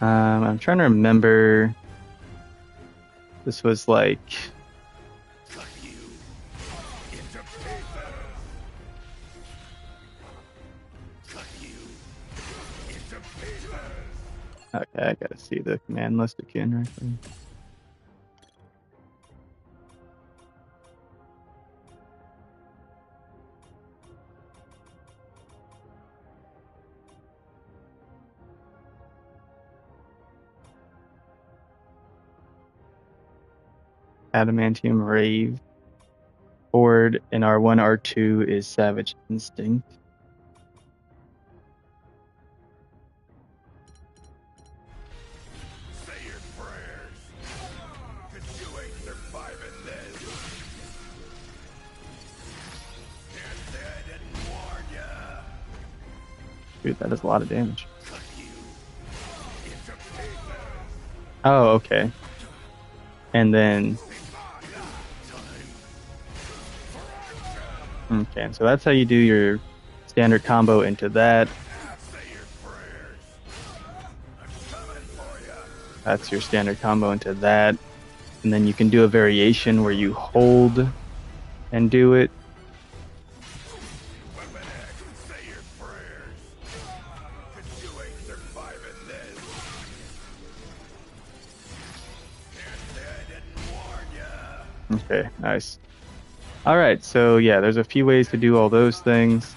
I'm trying to remember. This was like... Okay, I gotta see the command list again right there. Adamantium Rave. Forward in R1, R2 is Savage Instinct. Say your prayers. 'Cause you ain't surviving this. Can't say I didn't warn ya. Dude, that does a lot of damage. Cut you into pieces. Oh, okay. And then Okay, so that's how you do your standard combo into that. That's your standard combo into that. And then you can do a variation where you hold and do it. Okay, nice. All right, so yeah, there's a few ways to do all those things.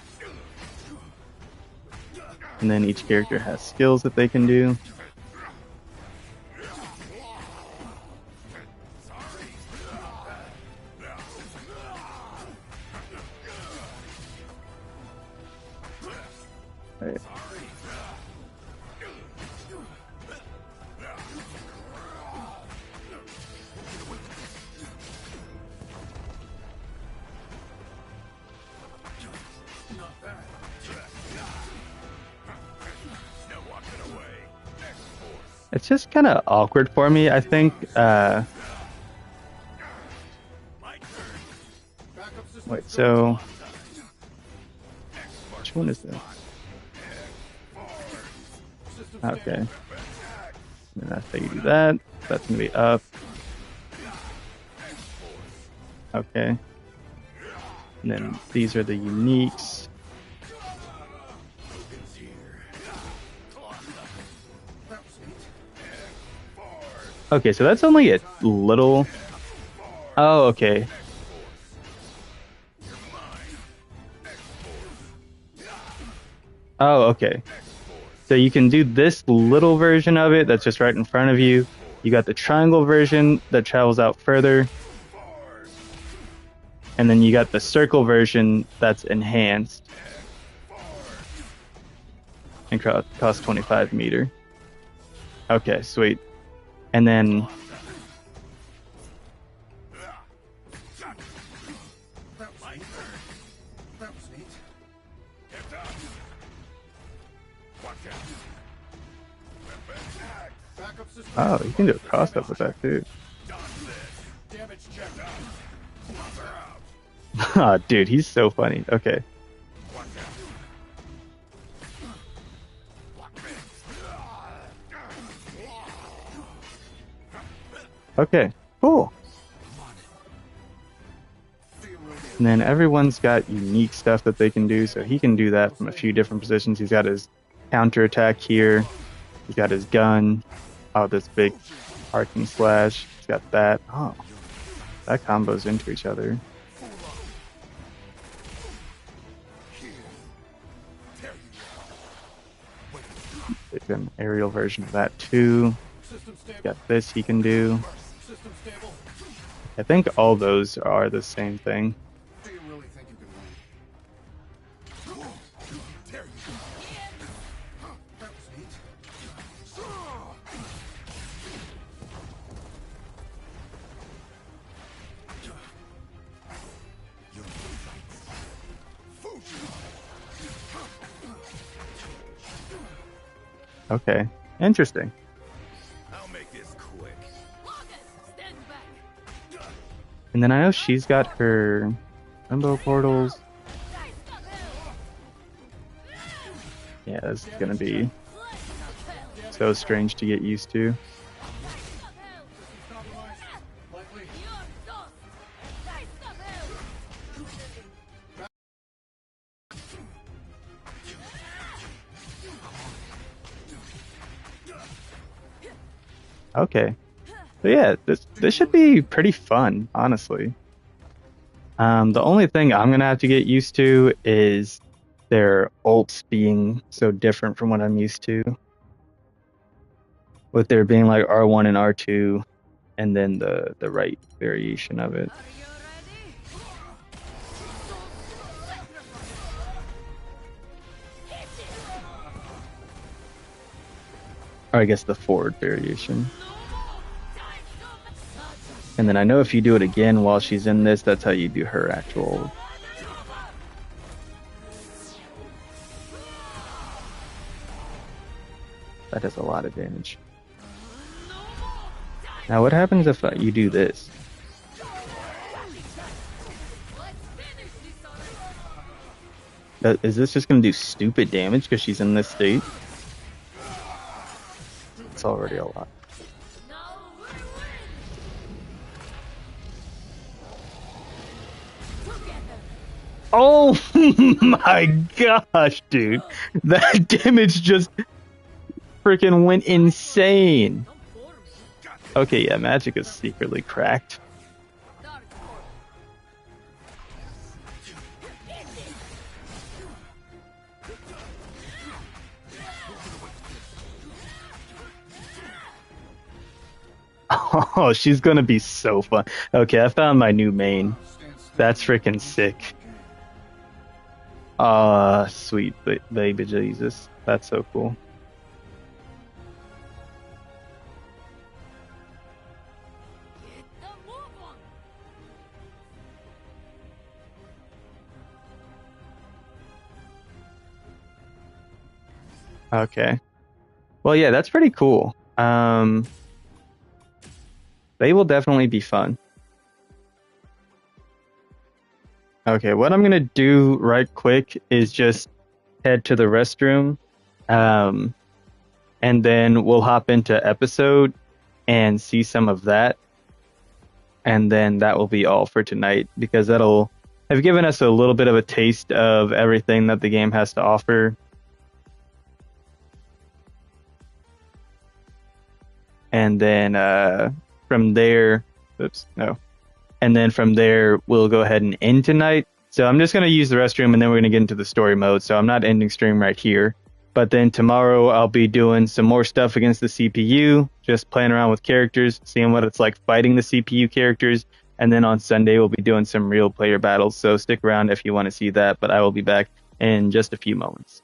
And then each character has skills that they can do. Right. It's just kind of awkward for me. I think. Wait, so which one is this? Okay. And that's how you do that. That's gonna be up. Okay. And then these are the uniques. Okay, so that's only a little. Oh, okay. Oh, okay. So you can do this little version of it that's just right in front of you. You got the triangle version that travels out further. And then you got the circle version that's enhanced. And costs 25 meter. Okay, sweet. And then oh, you can do a cross up with that too. Ah, dude, he's so funny. Okay. Okay, cool. And then everyone's got unique stuff that they can do, so he can do that from a few different positions. He's got his counter attack here. He's got his gun. Oh, this big arcing slash. He's got that. Oh, that combos into each other. There's an aerial version of that too. He's got this he can do. I think all those are the same thing. Okay, interesting. I'll make this quick. And then I know she's got her limbo portals. Yeah, this is gonna be so strange to get used to. Okay. So yeah, this should be pretty fun, honestly. The only thing I'm gonna have to get used to is their ults being so different from what I'm used to. With there being like R1 and R2 and then the right variation of it. Or I guess the forward variation. And then I know if you do it again while she's in this, that's how you do her actual. That does a lot of damage. Now what happens if you do this? Is this just gonna do stupid damage because she's in this state? It's already a lot. Oh my gosh, dude. That damage just freaking went insane. Okay, yeah, magic is secretly cracked. Oh, she's gonna be so fun. Okay, I found my new main. That's freaking sick. Sweet baby Jesus. That's so cool. Okay. Well, yeah, that's pretty cool. They will definitely be fun. Okay, what I'm gonna do right quick is just head to the restroom, um, and then we'll hop into episode and see some of that, and then that will be all for tonight because that'll have given us a little bit of a taste of everything that the game has to offer. And then from there, oops, no. And then from there, we'll go ahead and end tonight. So I'm just going to use the restroom and then we're going to get into the story mode. So I'm not ending stream right here. But then tomorrow I'll be doing some more stuff against the CPU, just playing around with characters, seeing what it's like fighting the CPU characters. And then on Sunday, we'll be doing some real player battles. So stick around if you want to see that. But I will be back in just a few moments.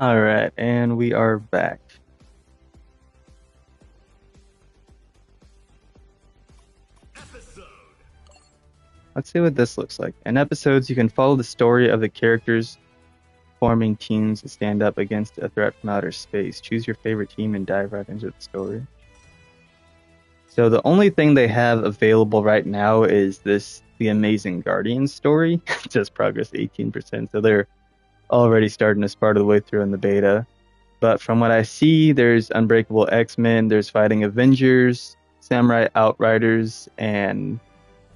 All right, and we are back. Let's see what this looks like. In episodes, you can follow the story of the characters forming teams to stand up against a threat from outer space. Choose your favorite team and dive right into the story. So the only thing they have available right now is the Amazing Guardians story. Just progress 18%. So they're already starting this part of the way through in the beta. But from what I see, there's Unbreakable X-Men, there's Fighting Avengers, Samurai Outriders, and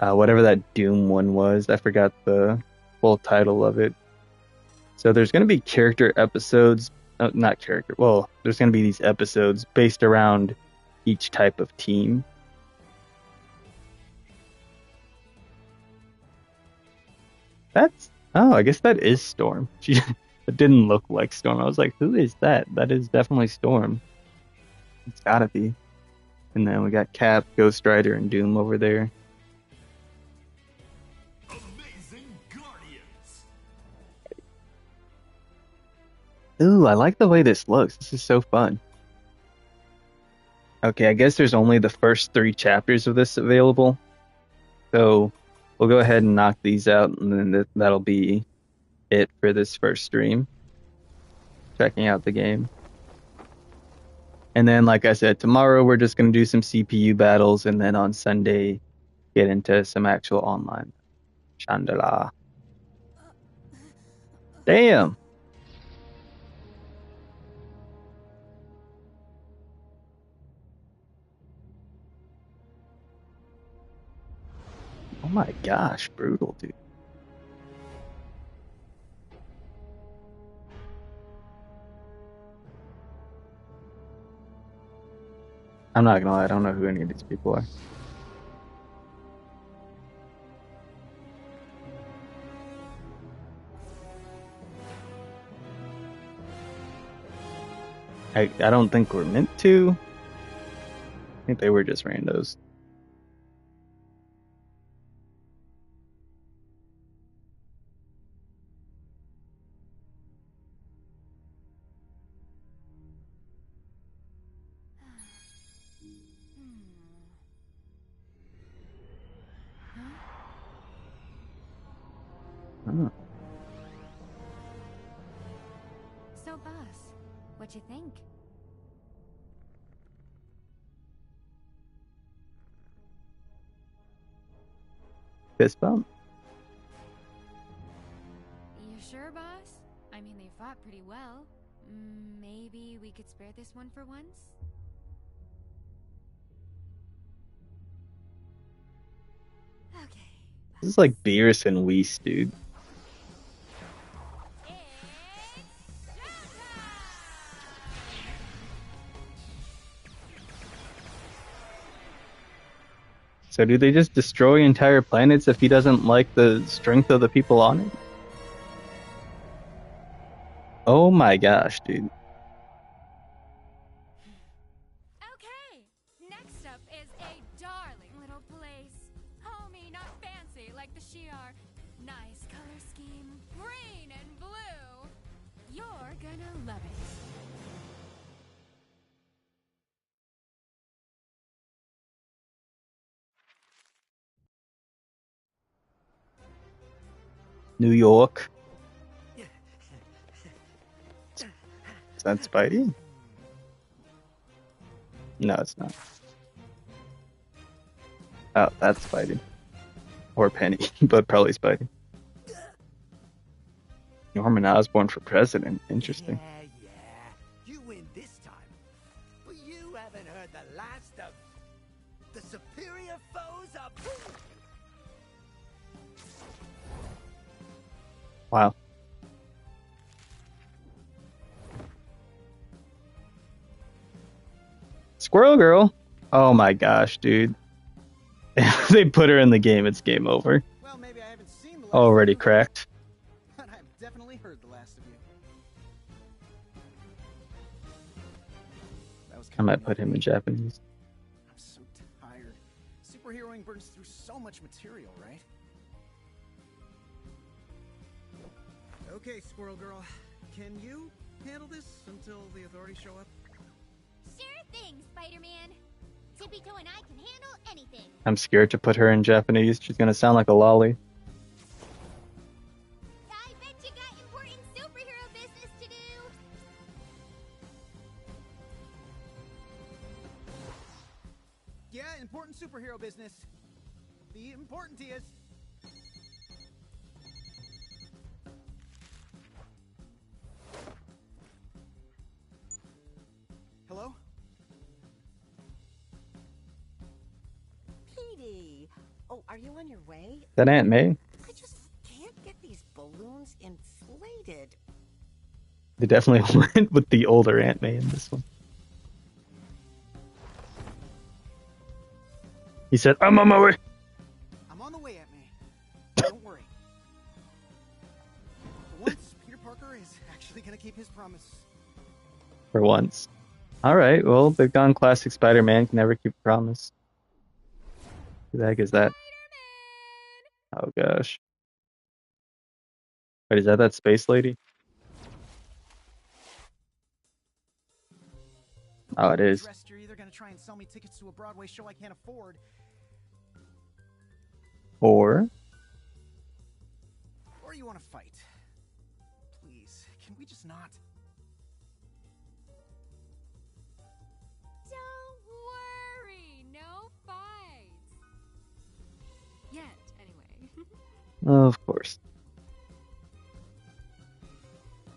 whatever that Doom one was. I forgot the full title of it. So there's going to be character episodes, not character, well, there's going to be these episodes based around each type of team. I guess that is Storm. It didn't look like Storm. I was like, who is that? That is definitely Storm. It's gotta be. And then we got Cap, Ghost Rider, and Doom over there. Amazing Guardians. Ooh, I like the way this looks. This is so fun. Okay, I guess there's only the first 3 chapters of this available. So we'll go ahead and knock these out, and then that'll be it for this first stream. checking out the game. And then, like I said, tomorrow we're just going to do some CPU battles, and then on Sunday, get into some actual online. Chandala. Damn. Oh my gosh, brutal, dude. I'm not gonna lie, I don't know who any of these people are. I don't think we're meant to. I think they were just randos. Oh. So, boss, what you think? Fist bump? You sure, boss? I mean, they fought pretty well. Maybe we could spare this one for once? Okay. This is like Beerus and Whis, dude. So do they just destroy entire planets if he doesn't like the strength of the people on it? Oh my gosh, dude. Okay, next up is a darling little place. Homey, not fancy like the Shi'ar. Nice color scheme, green and blue. You're gonna love it. New York. Is that Spidey? No, it's not. Oh, that's Spidey. Or Penny, but probably Spidey. Norman Osborn for president. Interesting. Yeah. You win this time. But you haven't heard the last of the superior foes of... Wow. Squirrel Girl? Oh my gosh, dude. If they put her in the game, it's game over. Well, maybe I haven't seen the last Already of you, cracked. but I've definitely heard the last of you. That was I kind might of put him in Japanese. I'm so tired. Superheroing burns through so much material, right? Okay, Squirrel Girl. Can you handle this until the authorities show up? Sure thing, Spider-Man. Tippy-Toe and I can handle anything. I'm scared to put her in Japanese. She's gonna sound like a lolly. I bet you got important superhero business to do. Yeah, important superhero business. The important is... Hello? Petey! Oh, are you on your way? Is that Aunt May? I just can't get these balloons inflated. They definitely went with the older Aunt May in this one. He said, I'm on my way. I'm on the way, Aunt May. Don't worry. For once, Peter Parker is actually gonna keep his promise. For once. Alright, well, they've gone classic Spider-Man, can never keep a promise. Who the heck is that? Oh gosh. Wait, is that space lady? Oh, it is. Dressed, you're either gonna try and sell me tickets to a Broadway show I can't afford, Or or you want to fight. Please, can we just not? Of course.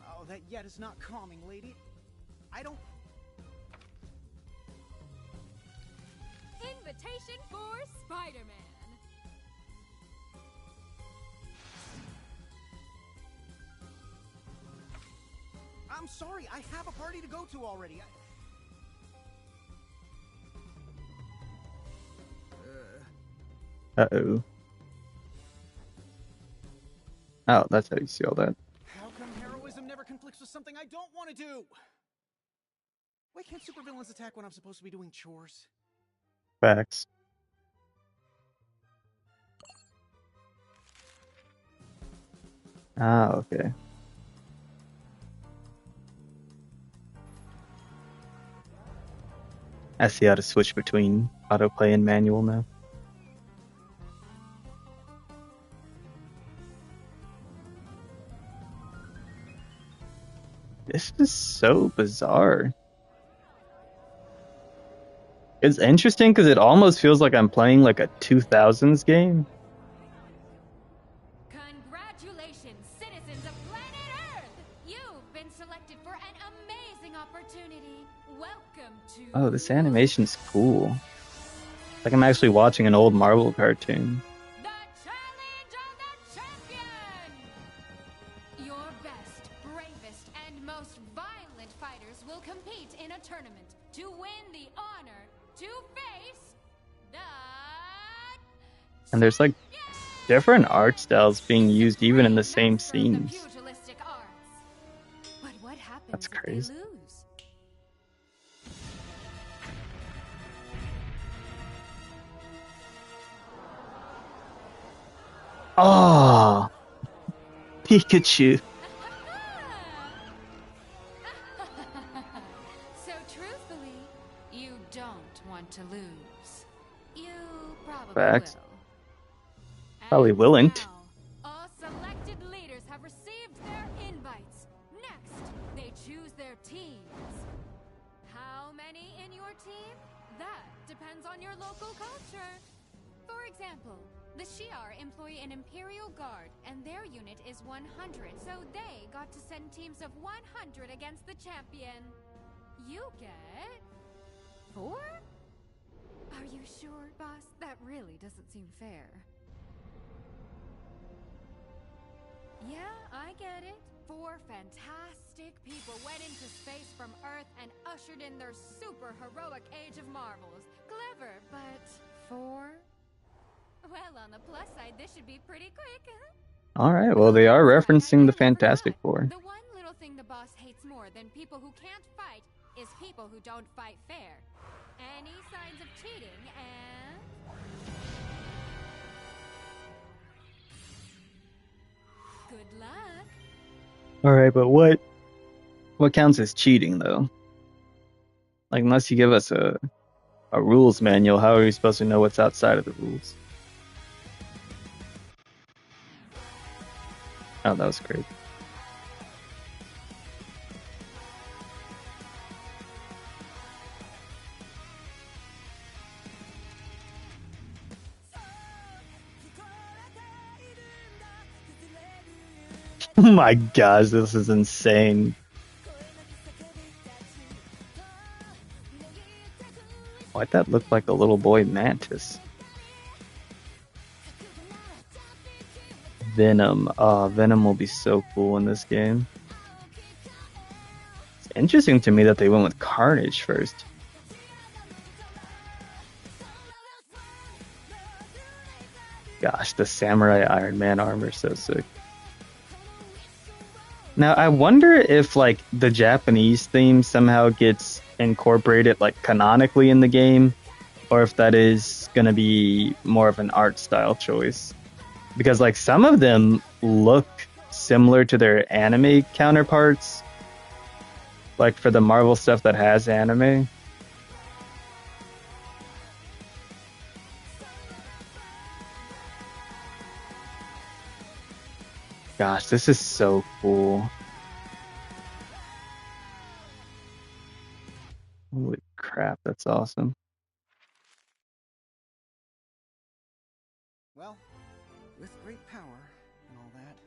Oh, that yet is not calming, lady. I don't... Invitation for Spider-Man. I'm sorry, I have a party to go to already. Uh-oh. Oh, that's how you see all that. How come heroism never conflicts with something I don't want to do? Why can't supervillains attack when I'm supposed to be doing chores? Facts. Ah, okay. I see how to switch between autoplay and manual now. This is so bizarre. It's interesting because it almost feels like I'm playing like a 2000s game. Congratulations, citizens of planet Earth! You've been selected for an amazing opportunity. Welcome to... Oh, this animation's cool. Like I'm actually watching an old Marvel cartoon. The Challenge of the Champion! Your best, bravest, and most violent fighters will compete in a tournament to win the honor to face the... And there's like different art styles being used even in the same scenes. But what happens That's if they crazy. lose? Oh, Pikachu. So truthfully, you don't want to lose. You probably Facts. will. Probably And willn't. now, all selected leaders have received their invites. Next, they choose their teams. How many in your team? That depends on your local culture. For example, the Shi'ar employ an Imperial Guard, and their unit is 100, so they got to send teams of 100 against the champion. You get... 4? Are you sure, boss? That really doesn't seem fair. Yeah, I get it. 4 fantastic people went into space from Earth and ushered in their super heroic age of marvels. Clever, but 4? Well, on the plus side, this should be pretty quick. Alright, well, they are referencing the Fantastic Four. The one little thing the boss hates more than people who can't fight is people who don't fight fair. Any signs of cheating and... Good luck. Alright, but what counts as cheating, though? Like, unless you give us a rules manual, how are we supposed to know what's outside of the rules? Oh, that was great. Oh my gosh, this is insane. Why'd that look like a little boy mantis? Venom. Venom will be so cool in this game. It's interesting to me that they went with Carnage first. Gosh, the Samurai Iron Man armor is so sick. Now, I wonder if, like, the Japanese theme somehow gets incorporated, like, canonically in the game, or if that is gonna be more of an art style choice. Because, like, some of them look similar to their anime counterparts. Like, for the Marvel stuff that has anime. Gosh, this is so cool. Holy crap, that's awesome. Well, with great power and all that.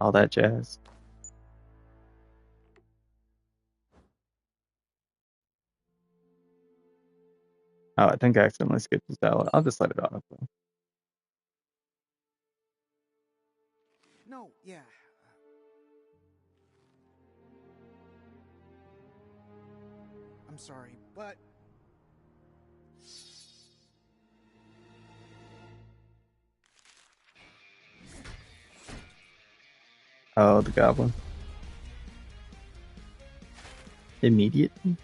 All that jazz. Oh, I think I accidentally skipped this dialogue. I'll just let it off. No, yeah. I'm sorry, but Oh, the goblin. Immediate? I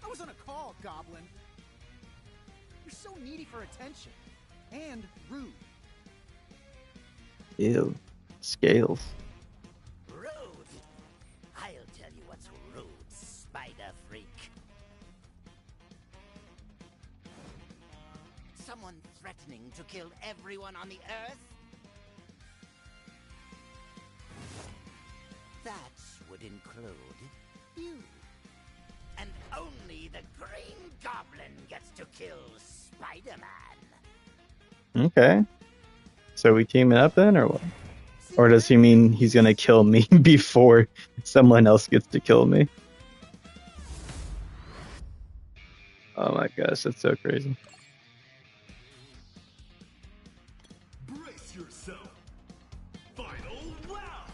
was on a call, Goblin. You're so needy for attention and rude. Ew. Scales. Rude. I'll tell you what's rude, spider freak. Someone threatening to kill everyone on the Earth? That would include you. And only the Green Goblin gets to kill Spider-Man. Okay. So we teaming up then, or what? Or does he mean he's gonna kill me before someone else gets to kill me? Oh my gosh, that's so crazy. Brace yourself. Final round.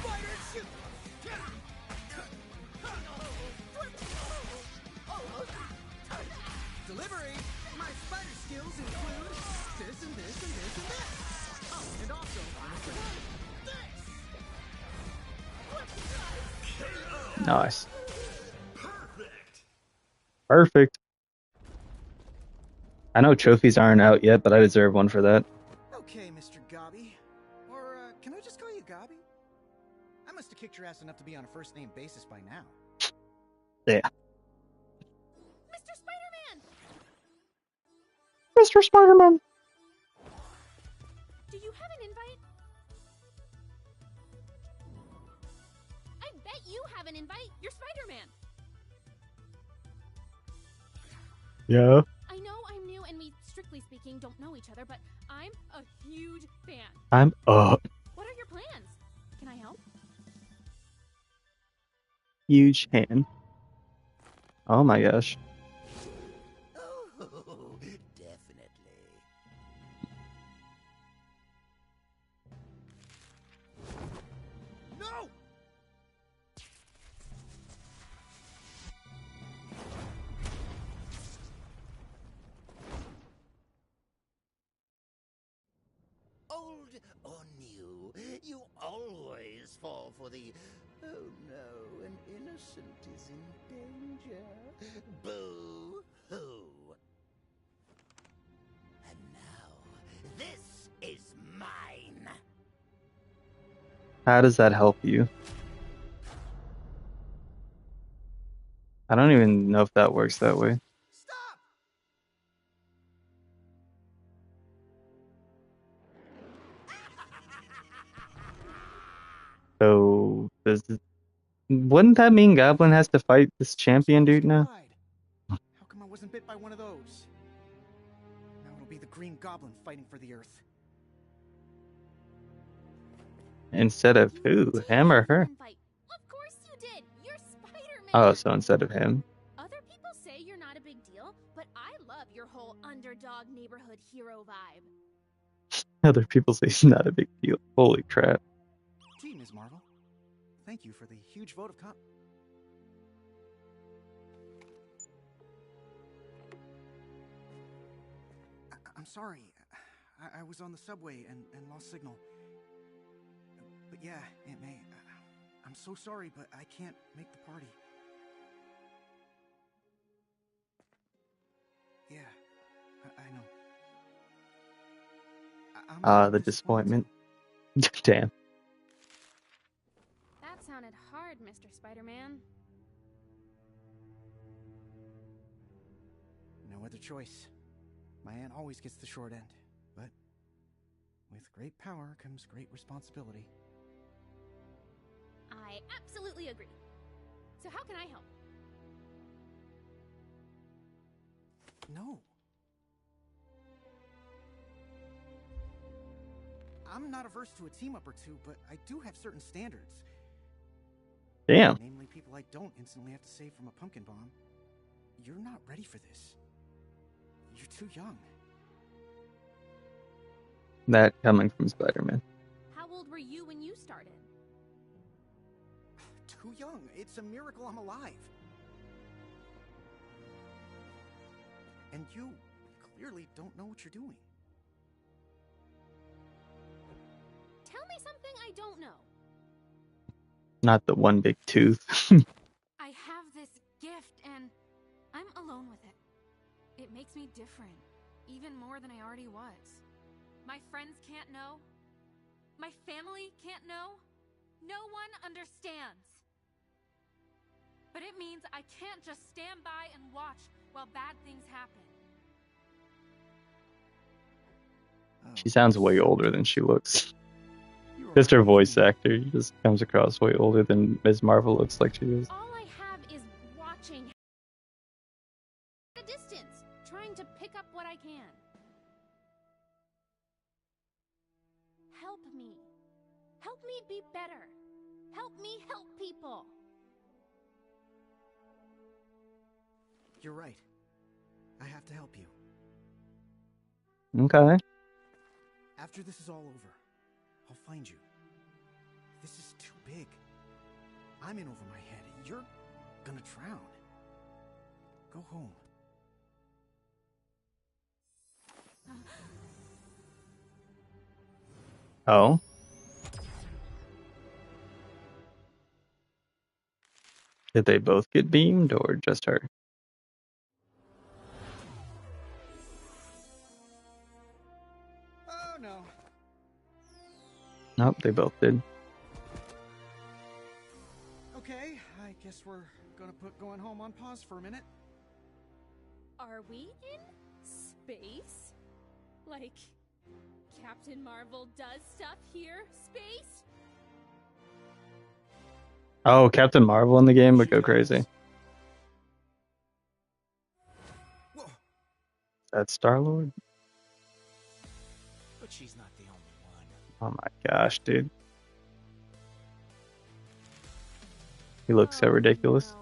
Spider shoot! Delivery! My spider skills include this and this and this and this. Oh, and also this. Nice. Perfect. Perfect. I know trophies aren't out yet, but I deserve one for that. Okay, Mr. Gobby. Or, can I just call you Gobby? I must have kicked your ass enough to be on a first-name basis by now. Yeah. Mr. Spider-Man! Mr. Spider-Man! Do you have an invite? I bet you have an invite. You're Spider-Man. Yeah. I know I'm new and we, strictly speaking, don't know each other, but I'm a huge fan. I'm up. What are your plans? Can I help? Huge hand. Oh my gosh. Oh, definitely. No! Old or new, you always fall for the, oh no, an innocent is in danger. Boo-hoo. And now, this is mine. How does that help you? I don't even know if that works that way. Stop! So wouldn't that mean Goblin has to fight this champion dude now? How come I wasn't bit by one of those? Now it'll be the Green Goblin fighting for the Earth. Instead of You who? did Him or have an her? invite. Of course you did. You're Spider-Man. Oh, so instead of him. Other people say you're not a big deal, but I love your whole underdog neighborhood hero vibe. Other people say it's not a big deal. Holy crap. Gee, Ms. Marvel. Thank you for the huge vote of I'm sorry. I was on the subway and lost signal. But yeah, Aunt May, I'm so sorry, but I can't make the party. Yeah, I know. I'm The disappointment. Damn. That sounded hard, Mr. Spider-Man. No other choice. My aunt always gets the short end, but with great power comes great responsibility. I absolutely agree. So how can I help? I'm not averse to a team up or two, but I do have certain standards. Damn. Namely, people I don't instantly have to save from a pumpkin bomb. You're not ready for this. You're too young. That coming from Spider-Man. How old were you when you started? Too young. It's a miracle I'm alive. And you clearly don't know what you're doing. Tell me something I don't know. Not the one big tooth. I have this gift and I'm alone with it. It makes me different, even more than I already was. My friends can't know. My family can't know. No one understands. But it means I can't just stand by and watch while bad things happen. She sounds way older than she looks. You Just her remind me of voice me. actor just comes across way older than Ms. Marvel looks like she is. All I have is watching at a distance, trying to pick up what I can. Help me. Help me be better. Help me help people. You're right. I have to help you. Okay. After this is all over, I'll find you. This is too big. I'm in over my head. You're gonna drown. Go home. Oh. Did they both get beamed or just her? Oh no. Nope, they both did. Okay, I guess we're gonna put going home on pause for a minute. Are we in space? Like, Captain Marvel does stuff here? Space? Oh, Captain Marvel in the game would go crazy. Whoa. That's Star-Lord? But she's not the only one. Oh my gosh, dude. He looks so ridiculous.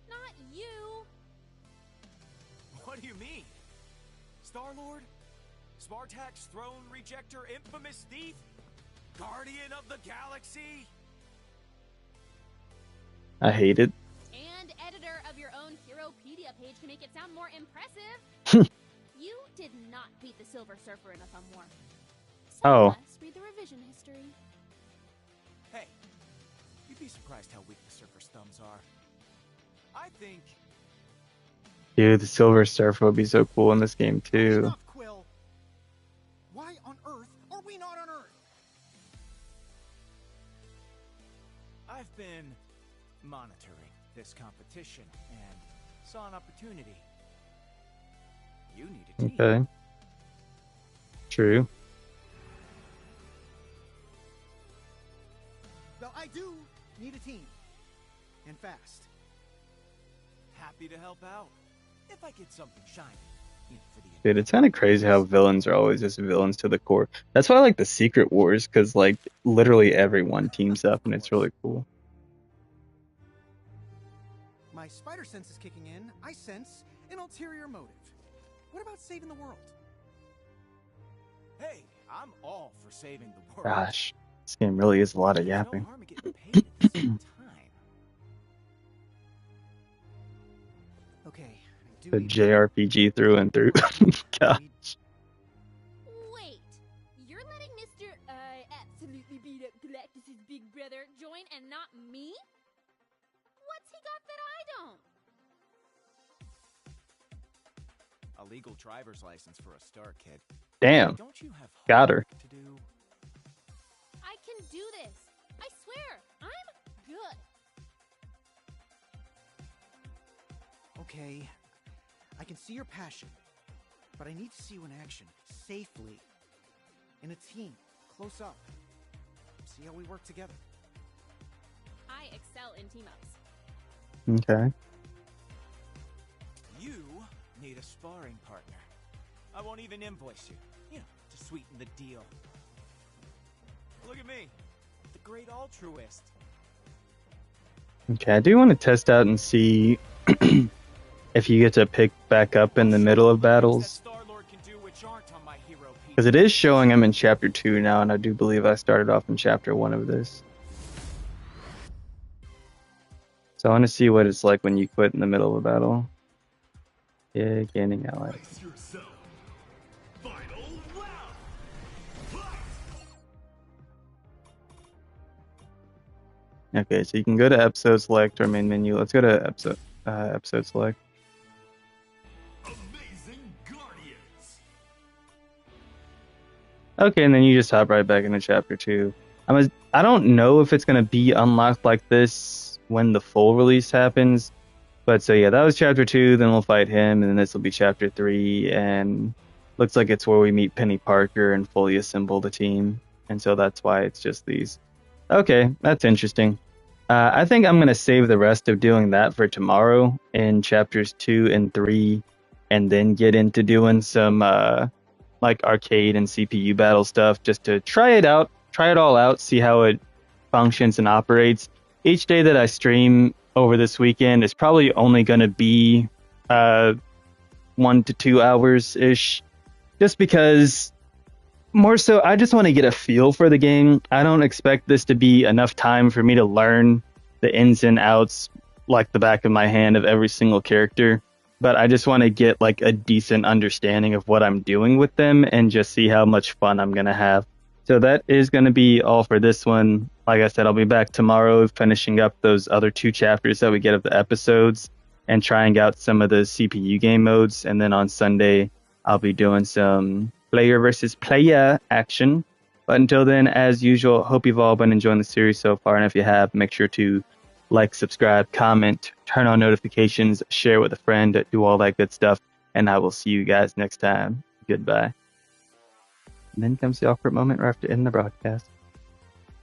No. Not you. What do you mean? Star-Lord? Spartax throne rejector, infamous thief? Guardian of the galaxy? I hate it. And editor of your own Heropedia page to make it sound more impressive. You did not beat the Silver Surfer in a thumb war. Oh. Let's read the revision history. Hey, you'd be surprised how weak the Surfer's thumbs are. I think... Dude, the Silver Surfer would be so cool in this game too. Enough, Quill. Why on earth are we not on Earth? I've been monitoring this competition and saw an opportunity. You need a team. Okay. True. Well, I do need a team. And fast. Happy to help out. If I get something shiny. You know, for the Dude, it's kind of crazy how villains are always just villains to the core. That's why I like the Secret Wars, because like literally everyone teams up and it's really cool. My spider sense is kicking in. I sense an ulterior motive. What about saving the world? Hey, I'm all for saving the world. Gosh, this game really is a lot of There's yapping. no harm in getting paid at the same time. Okay, I do The need- JRPG through and through. Gosh. Wait, you're letting Mr. Absolutely beat up Galactus' big brother join and not me? What's he got that I don't? A legal driver's license for a star kid. Damn. Don't you have Got her. homework to do? I can do this. I swear, I'm good. Okay, I can see your passion, but I need to see you in action, safely. In a team, close up. See how we work together. I excel in team-ups. Okay. You need a sparring partner. I won't even invoice you. You know, to sweeten the deal. Look at me, the great altruist. Okay, I do want to test out and see if you get to pick back up in the middle of battles. Because it is showing I'm in Chapter 2 now, and I do believe I started off in Chapter 1 of this. So I want to see what it's like when you quit in the middle of a battle. Yeah, gaining allies. Okay, so you can go to episode select or main menu. Let's go to episode select. Okay, and then you just hop right back into chapter 2. I don't know if it's gonna be unlocked like this when the full release happens, but so yeah, that was chapter 2. Then we'll fight him, and then this will be chapter 3. And looks like it's where we meet Penny Parker and fully assemble the team, and so that's why it's just these. Okay, that's interesting. I think I'm gonna save the rest of doing that for tomorrow in chapters 2 and 3, and then get into doing some like arcade and CPU battle stuff just to try it all out, see how it functions and operates. Each day that I stream over this weekend is probably only going to be 1 to 2 hours ish, just because more so I just want to get a feel for the game. I don't expect this to be enough time for me to learn the ins and outs like the back of my hand of every single character, but I just want to get like a decent understanding of what I'm doing with them and just see how much fun I'm going to have. So that is going to be all for this one. Like I said, I'll be back tomorrow finishing up those other 2 chapters that we get of the episodes and trying out some of the CPU game modes. And then on Sunday, I'll be doing some player versus player action. But until then, as usual, hope you've all been enjoying the series so far. And if you have, make sure to like, subscribe, comment, turn on notifications, share with a friend, do all that good stuff. And I will see you guys next time. Goodbye. And then comes the awkward moment where I have to end the broadcast.